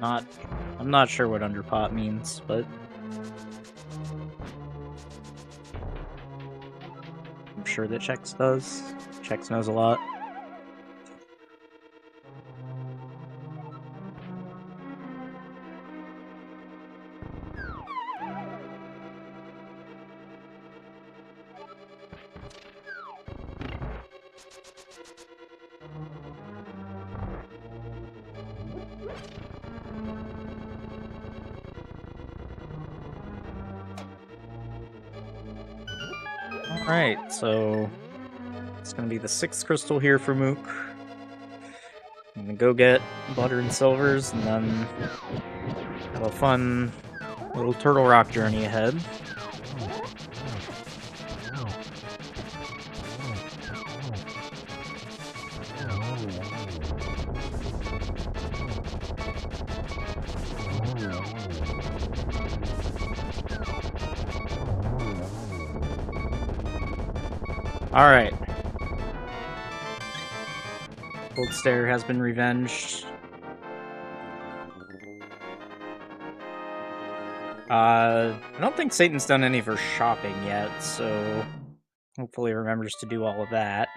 B: I'm not sure what underpot means, but I'm sure that Chex does. Chex knows a lot. Alright, so it's gonna be the 6th crystal here for Mook. I'm gonna go get Butter and Silvers and then have a fun little Turtle Rock journey ahead. Alright. Gold Stair has been revenged. I don't think Satan's done any of her shopping yet, so hopefully remembers to do all of that.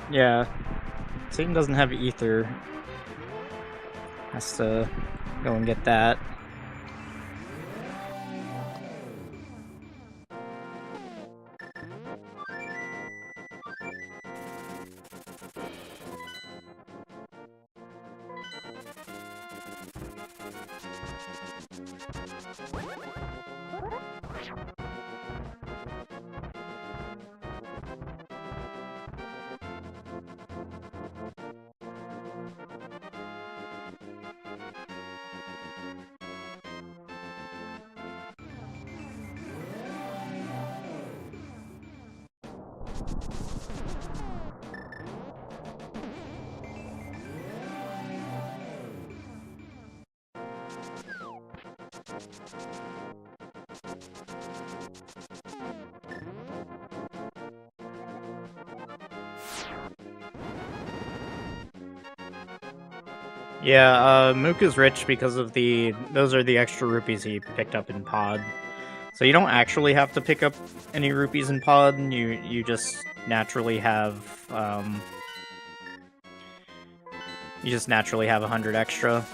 B: Yeah. team doesn't have ether. Has to go and get that. Yeah, Mook is rich because of those are the extra rupees he picked up in Pod. So you don't actually have to pick up any rupees in Pod, you just naturally have, you just naturally have 100 extra.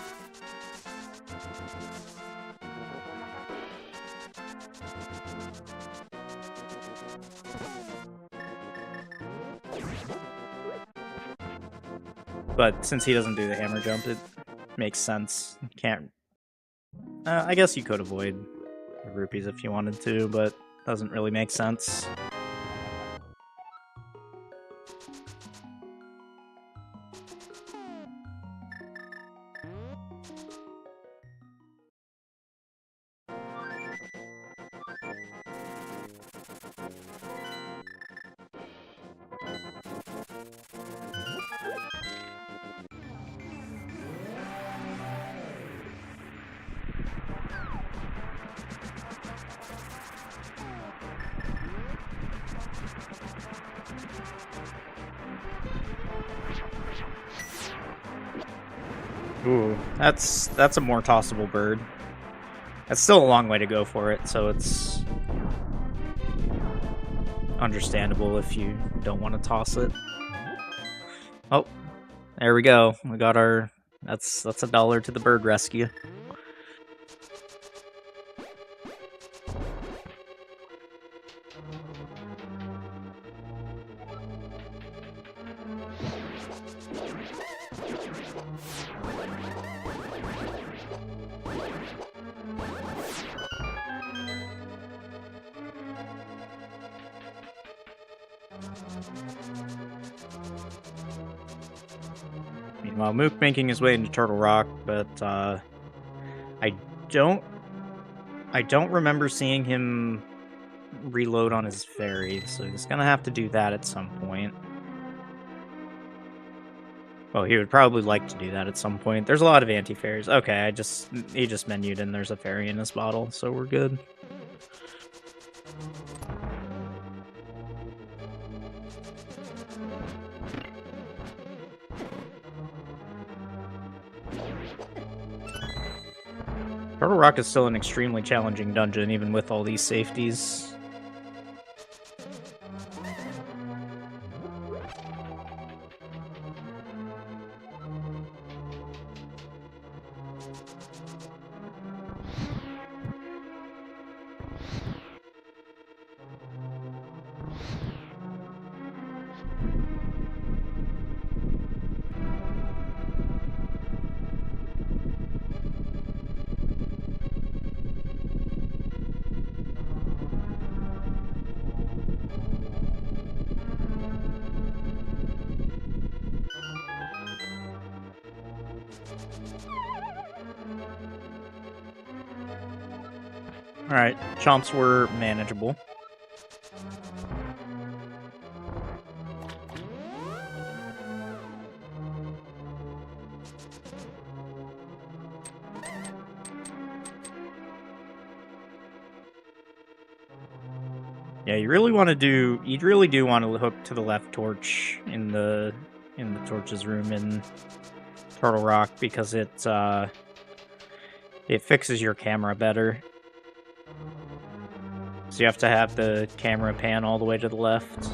B: But since he doesn't do the hammer jump, it makes sense. Can't... I guess you could avoid the rupees if you wanted to, but doesn't really make sense. Ooh, that's a more tossable bird. That's still a long way to go for it, so it's understandable if you don't want to toss it. Oh, there we go. We got our... That's $1 to the bird rescue. Meanwhile, Mook making his way into Turtle Rock, but I don't remember seeing him reload on his fairy, so he's gonna have to do that at some point. Well, he would probably like to do that at some point. There's a lot of anti-fairies. Okay, he just menued and there's a fairy in his bottle, so we're good. Turtle Rock is still an extremely challenging dungeon, even with all these safeties. Alright, chomps were manageable. Yeah, you really do want to hook to the left torch in the torch's room in Turtle Rock because it fixes your camera better. So you have to have the camera pan all the way to the left.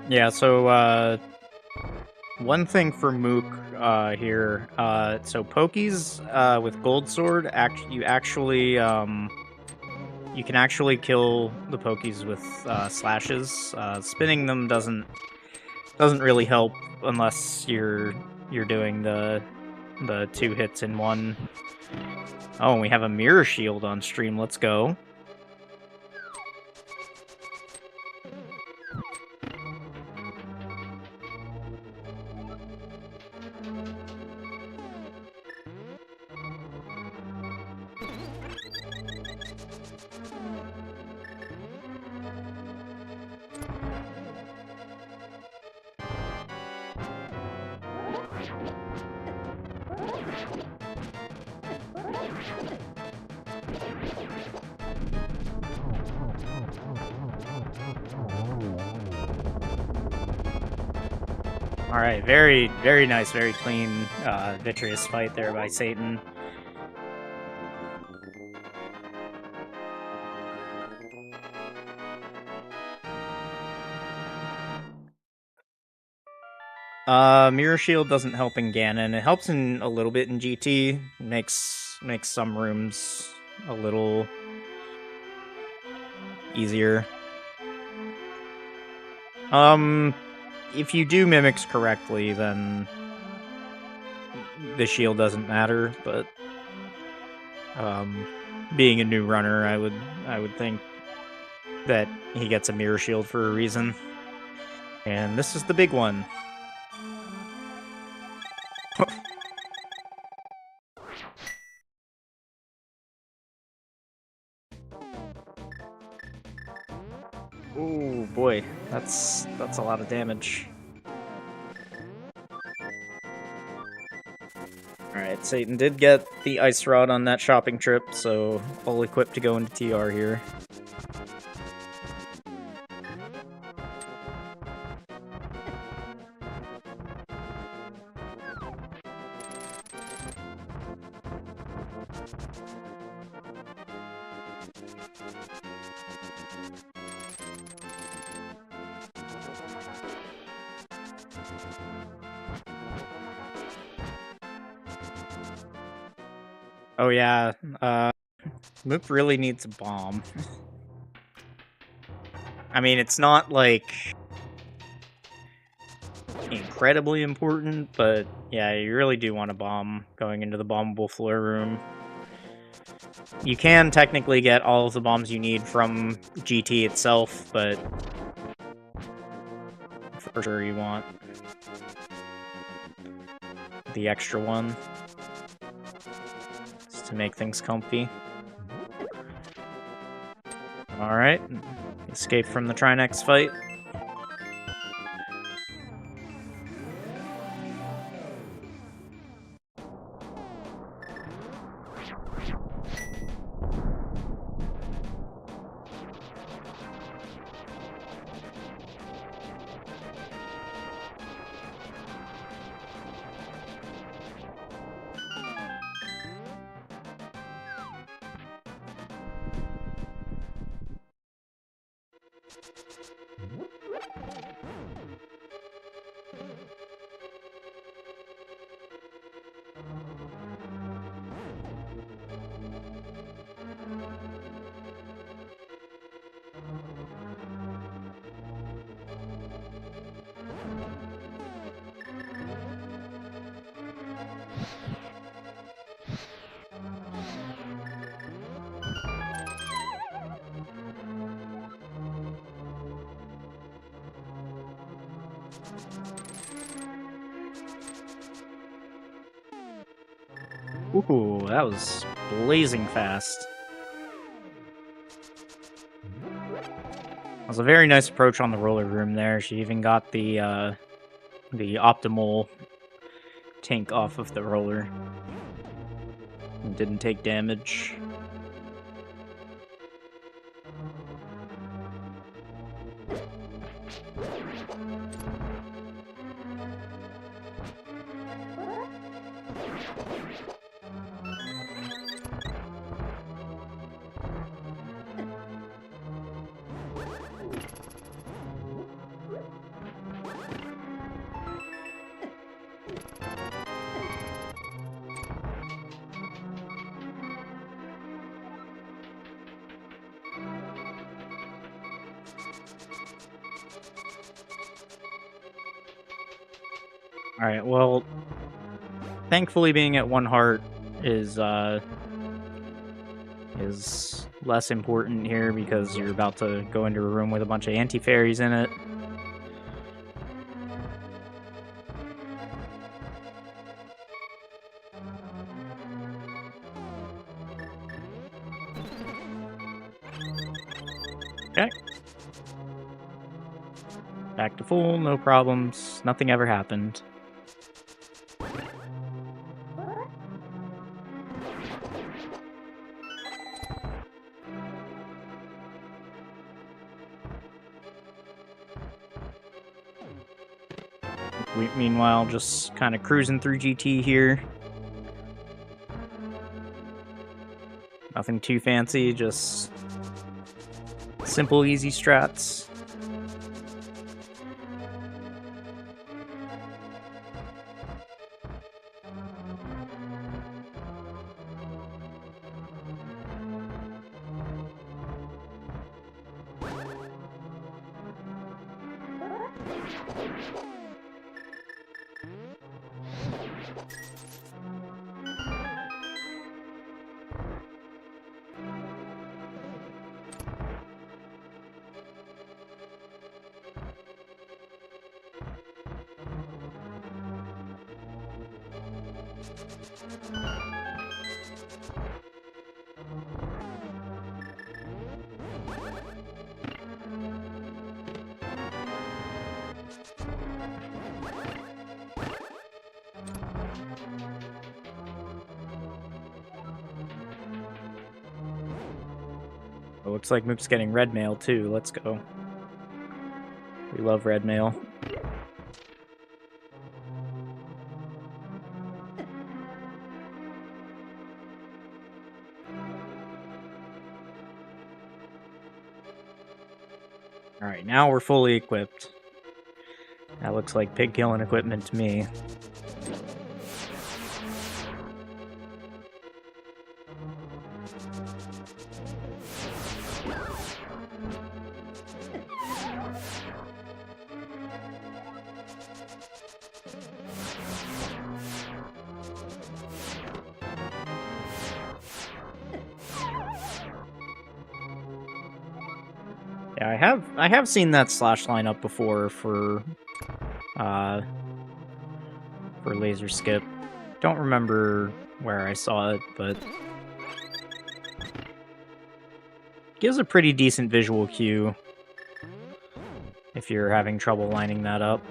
B: Yeah, so one thing for Mook here, so Pokies with Gold Sword, you can actually kill the Pokies with slashes. Spinning them doesn't really help unless you're doing the 2 hits in one. Oh, and we have a mirror shield on stream. Let's go. Alright, very, very nice, very clean, vitreous fight there by Satan. Mirror Shield doesn't help in Ganon. It helps in a little bit in GT. Makes some rooms a little easier. If you do mimics correctly, then the shield doesn't matter, but being a new runner, I would think that he gets a mirror shield for a reason. And this is the big one. Oh boy, that's a lot of damage. Alright, Satan did get the ice rod on that shopping trip, so all equipped to go into TR here. Oh yeah, Mook really needs a bomb. I mean, it's not, like, incredibly important, but yeah, you really do want a bomb going into the bombable floor room. You can technically get all of the bombs you need from GT itself, but for sure you want the extra one just to make things comfy. Alright, escape from the Trinex fight. Ooh, that was blazing fast. That was a very nice approach on the roller room there. She even got the optimal tank off of the roller. And didn't take damage. Alright, well, thankfully being at 1 heart is less important here because you're about to go into a room with a bunch of anti-fairies in it. Okay. Back to full, no problems. Nothing ever happened. Meanwhile, just kind of cruising through GT here. Nothing too fancy, just simple, easy strats. Oh, looks like Mook's getting red mail too. Let's go. We love red mail. Alright, now we're fully equipped. That looks like pig killing equipment to me. Yeah, I have seen that slash line up before for laser skip. Don't remember where I saw it, but gives a pretty decent visual cue if you're having trouble lining that up.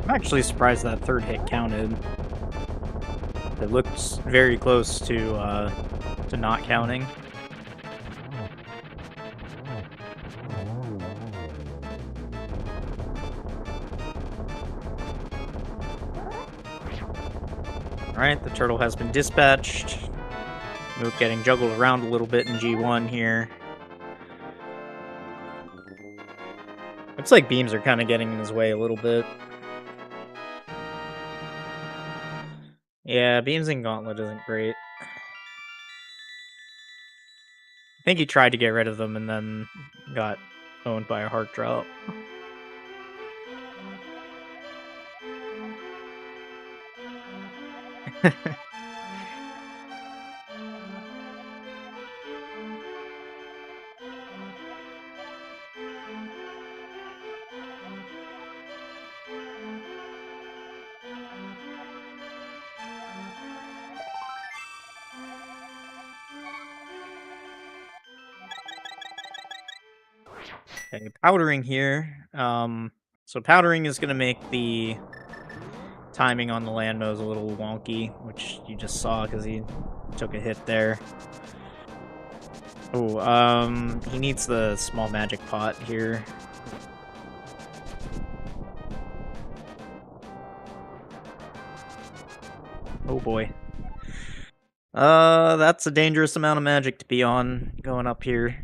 B: I'm actually surprised that third hit counted. It looked very close to not counting. Alright, the turtle has been dispatched. Mook getting juggled around a little bit in G1 here. Looks like beams are kind of getting in his way a little bit. Yeah, beams in Gauntlet isn't great. I think he tried to get rid of them and then got owned by a heart drop. Okay, powdering here. So powdering is going to make the timing on the land nose a little wonky, which you just saw because he took a hit there. Oh, he needs the small magic pot here. Oh boy. That's a dangerous amount of magic to be on going up here.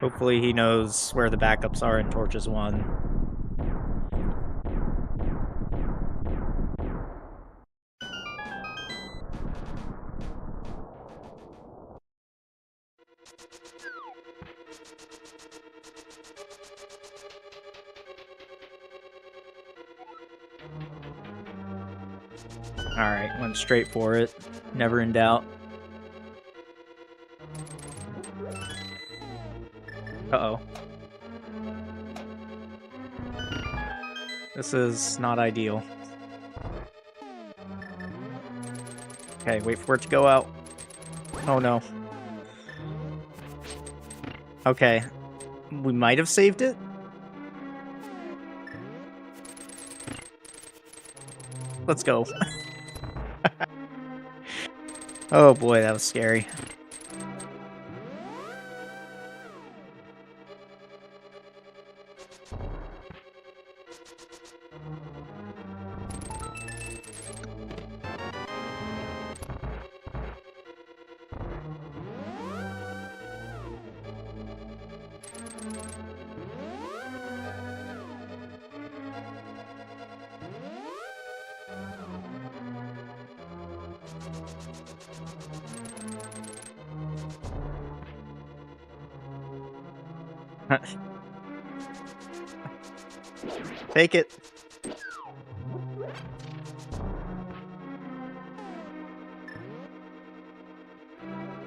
B: Hopefully he knows where the backups are in Torches 1. Alright, went straight for it. Never in doubt. Uh-oh. This is not ideal. Okay, wait for it to go out. Oh no. Okay. We might have saved it? Let's go. Oh boy, that was scary. Take it.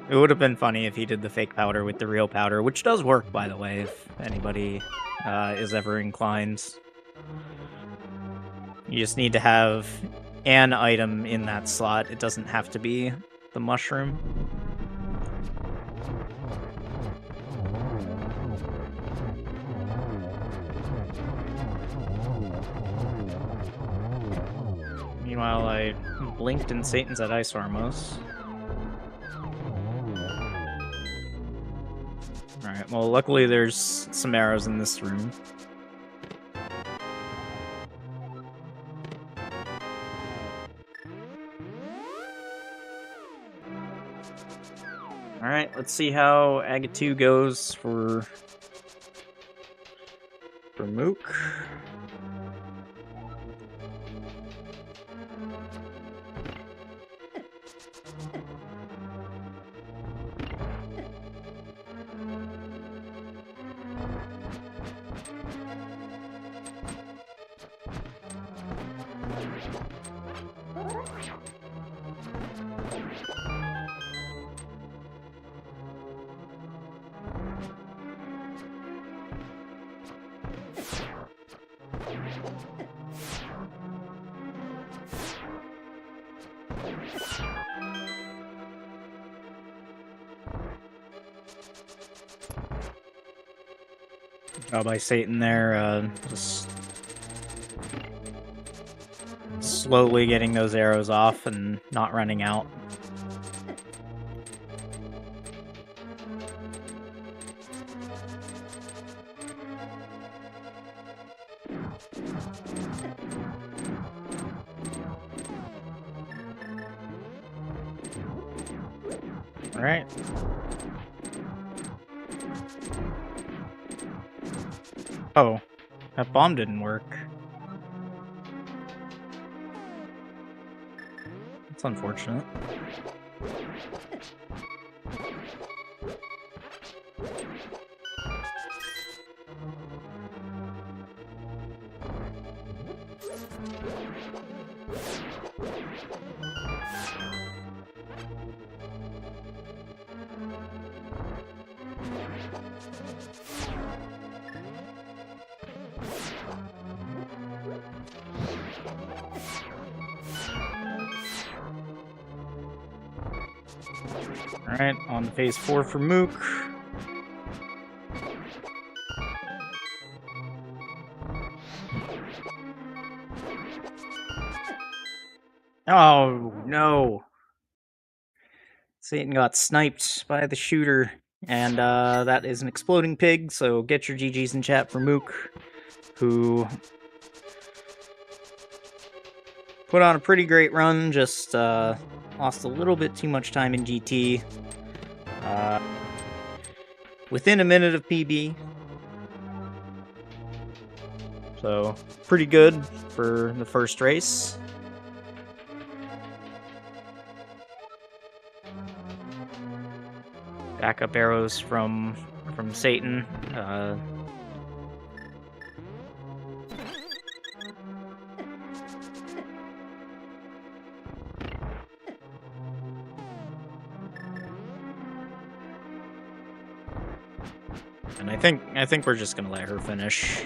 B: It would have been funny if he did the fake powder with the real powder, which does work, by the way, if anybody is ever inclined. You just need to have an item in that slot. It doesn't have to be the mushroom. Meanwhile, I blinked and Satan's at Ice Armos. Alright, well, luckily there's some arrows in this room. Alright, let's see how Agate 2 goes for Mook. Job by Satan there, just slowly getting those arrows off and not running out. All right. Oh, that bomb didn't work. That's unfortunate. Alright, on to phase 4 for Mook. Oh, no. Satan got sniped by the shooter, and that is an exploding pig, so get your GGs in chat for Mook, who put on a pretty great run, just lost a little bit too much time in GT. Within a minute of PB. So, pretty good for the first race. Backup arrows from Satan. And I think we're just gonna let her finish.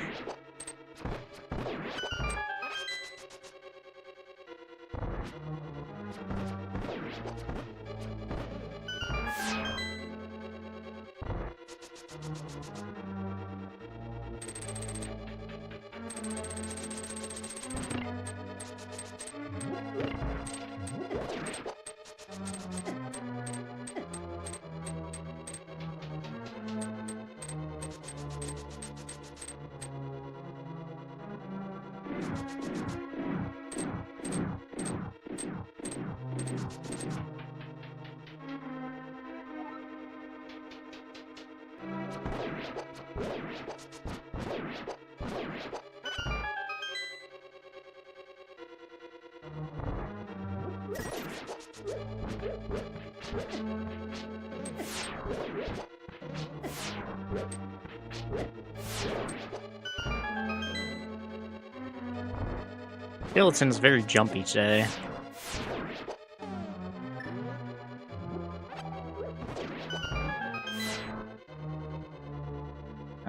B: Skeleton's very jumpy today.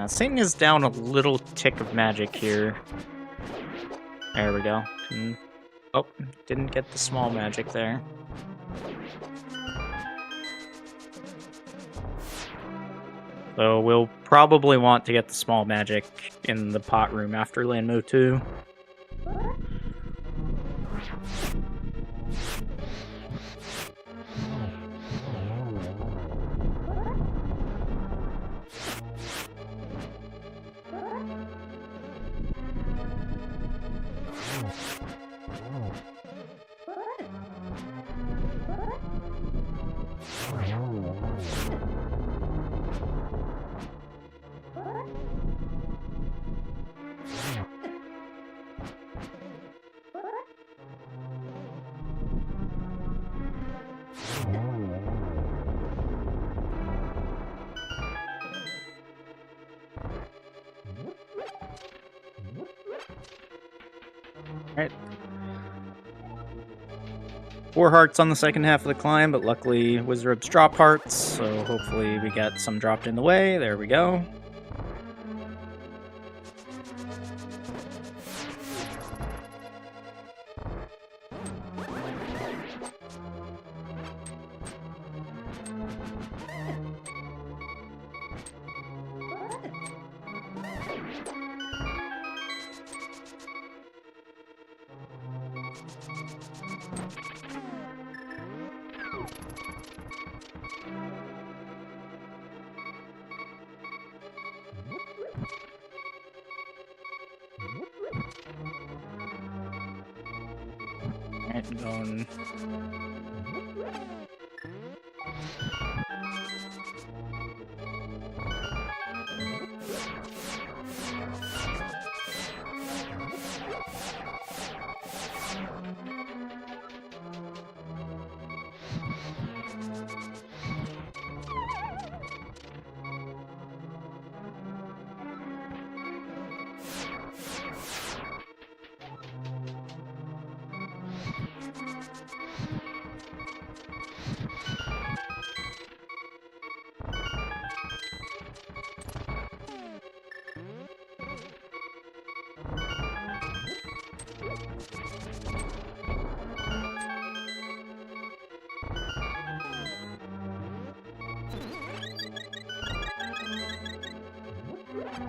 B: Satan is down a little tick of magic here. There we go. Oh, didn't get the small magic there. So we'll probably want to get the small magic in the pot room after Landmo 2. Alright. 4 hearts on the second half of the climb, but luckily Wizard's drop hearts, so hopefully we get some dropped in the way. There we go. Alright, going.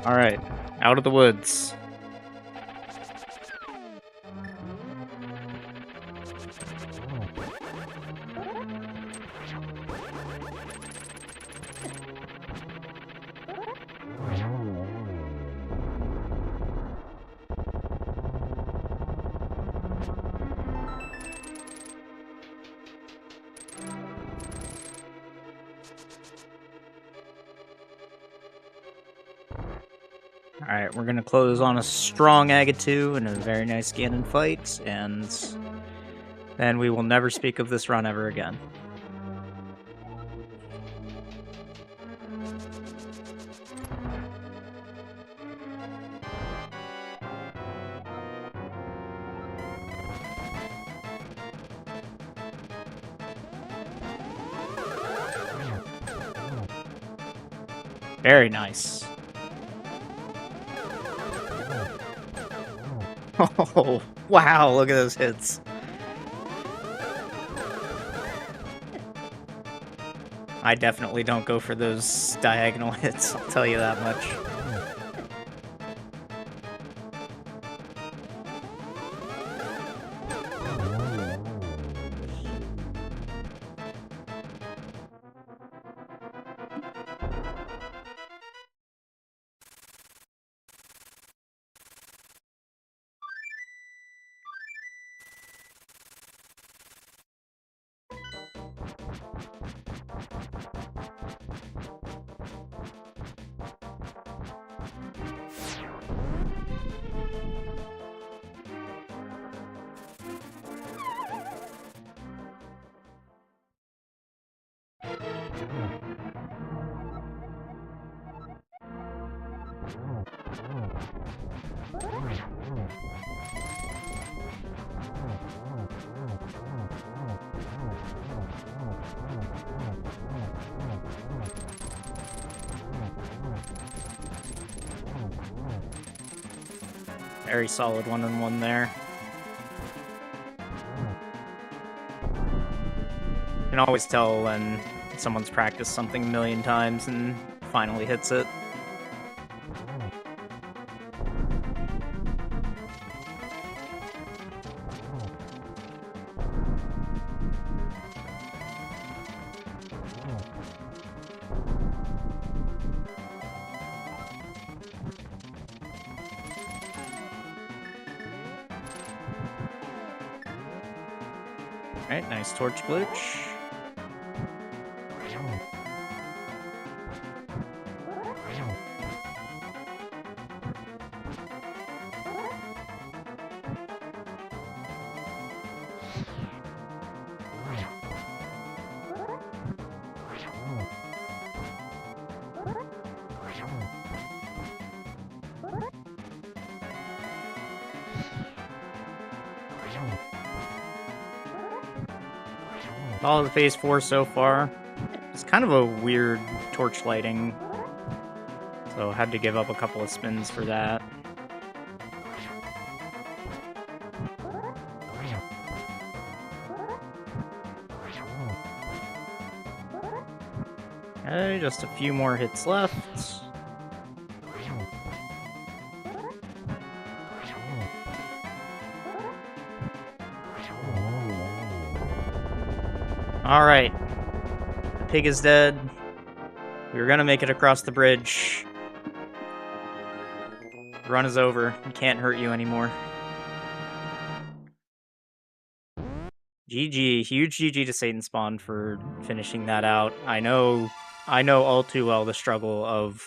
B: Alright, out of the woods. Alright, we're gonna close on a strong Agatu and a very nice Ganon fight, and then we will never speak of this run ever again. Very nice. Oh, wow, look at those hits. I definitely don't go for those diagonal hits, I'll tell you that much. Very solid one-on-one there. You can always tell when someone's practiced something a million times and finally hits it. Alright, nice torch glitch. All of the phase 4 so far. It's kind of a weird torch lighting, so had to give up a couple of spins for that. Okay, just a few more hits left. Alright. The pig is dead. We were gonna make it across the bridge. The run is over. He can't hurt you anymore. GG. Huge GG to Satan Spawn for finishing that out. I know all too well the struggle of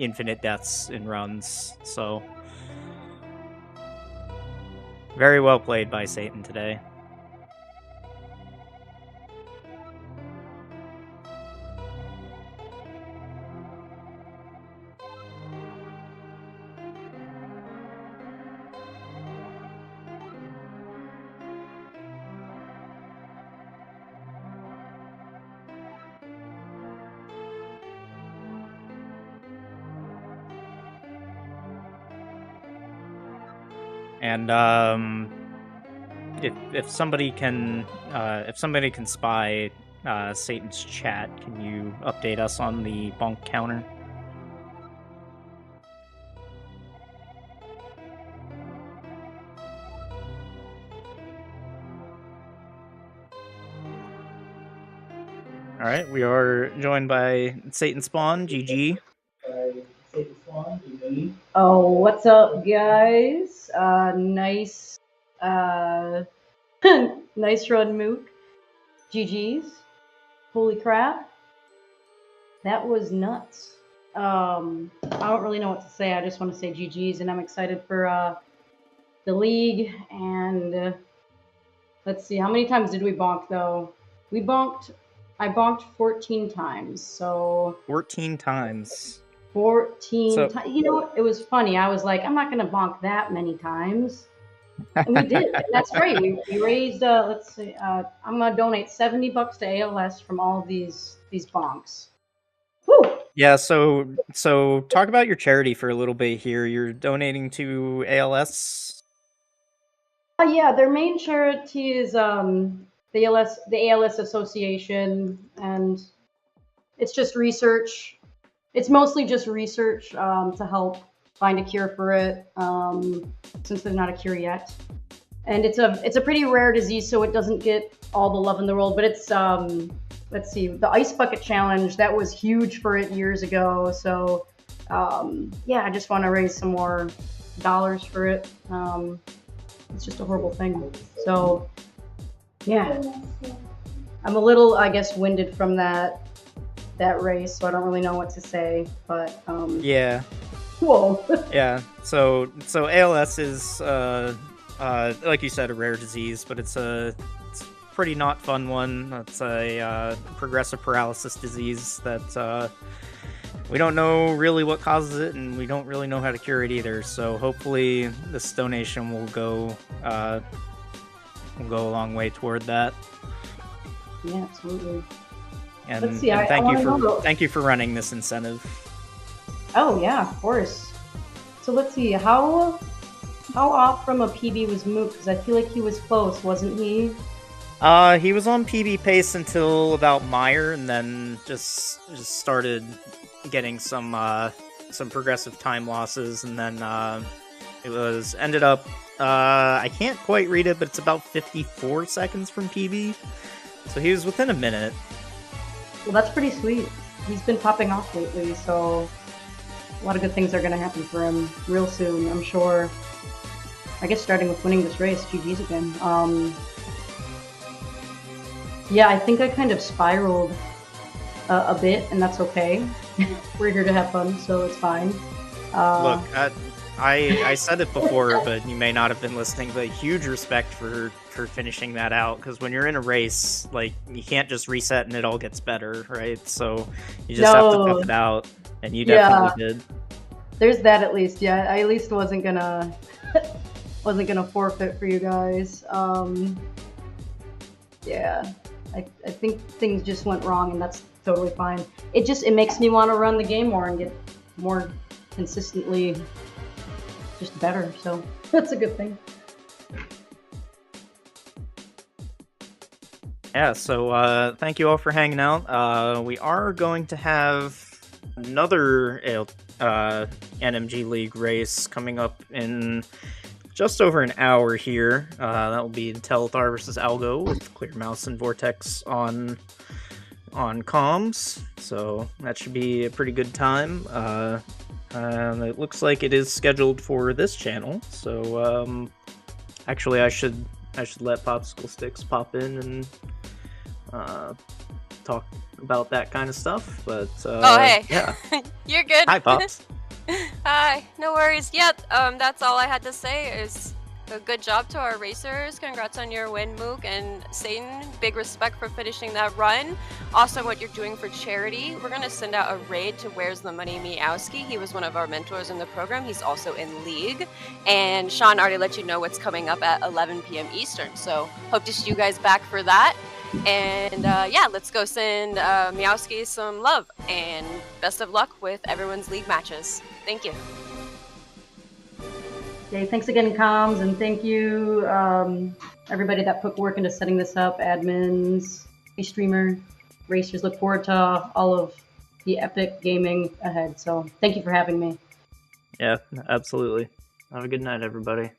B: infinite deaths in runs, so very well played by Satan today. And if somebody can spy Satan's chat, can you update us on the bonk counter? All right, we are joined by Satan Spawn. GG.
C: Oh, what's up, guys? Nice, nice run, Mook. GG's. Holy crap. That was nuts. I don't really know what to say. I just want to say GG's, and I'm excited for the league. And let's see, how many times did we bonk though? I bonked 14 times. So
B: 14 times.
C: 14 times. You know, it was funny. I was like, I'm not gonna bonk that many times. And we did. And that's great. We raised let's see, I'm gonna donate $70 to ALS from all of these bonks. Woo!
B: Yeah, so talk about your charity for a little bit here. You're donating to ALS.
C: Yeah, their main charity is the ALS Association, and it's just research. It's mostly just research to help find a cure for it, since there's not a cure yet. And it's a pretty rare disease, so it doesn't get all the love in the world. But it's let's see, the Ice Bucket Challenge, that was huge for it years ago. So yeah, I just want to raise some more dollars for it. It's just a horrible thing. So yeah, I'm a little, I guess, winded from that race, so I don't really know what to say. But
B: Yeah.
C: Whoa.
B: Yeah. So ALS is like you said, a rare disease, but it's a pretty not fun one. It's a progressive paralysis disease that we don't know really what causes it, and we don't really know how to cure it either. So hopefully this donation will go a long way toward that.
C: Yeah, absolutely.
B: And,
C: Let's see,
B: and thank you for running this incentive.
C: Oh yeah, of course. So let's see, how off from a PB was Mook? Because I feel like he was close, wasn't he?
B: He was on PB pace until about Meyer, and then just started getting some progressive time losses, and then it ended up I can't quite read it, but it's about 54 seconds from PB, so he was within a minute.
C: Well, that's pretty sweet. He's been popping off lately, so a lot of good things are going to happen for him real soon, I'm sure. I guess starting with winning this race, GG's again. Yeah, I think I kind of spiraled a bit, and that's okay. We're here to have fun, so it's fine.
B: Look, I said it before, but you may not have been listening, but huge respect for finishing that out, because when you're in a race, like, you can't just reset and it all gets better, right? So you just have to tough it out, and you definitely did.
C: There's that at least, yeah. I at least wasn't gonna forfeit for you guys. Yeah, I think things just went wrong, and that's totally fine. It makes me want to run the game more and get more consistently just better, so that's a good thing.
B: Yeah, so thank you all for hanging out. We are going to have another NMG League race coming up in just over an hour here. That will be Telethar versus Algo with Clear Mouse and Vortex on comms, so that should be a pretty good time. It looks like it is scheduled for this channel, so actually I should let Popsicle Sticks pop in and talk about that kind of stuff, but
A: oh hey,
B: yeah.
A: You're good.
B: Hi, Pops.
A: Hi, no worries. Yeah, that's all I had to say. Is a good job to our racers. Congrats on your win, Mook and Satan. Big respect for finishing that run. Also, what you're doing for charity. We're gonna send out a raid to Where's the Money Meowski. He was one of our mentors in the program. He's also in League. And Sean already let you know what's coming up at 11 p.m. Eastern. So hope to see you guys back for that. And yeah, let's go send Meowski some love. And best of luck with everyone's League matches. Thank you.
C: Okay, thanks again, Comms, and thank you everybody that put work into setting this up, admins, streamer, racers. Look forward to all of the epic gaming ahead. So thank you for having me.
B: Yeah, absolutely. Have a good night, everybody.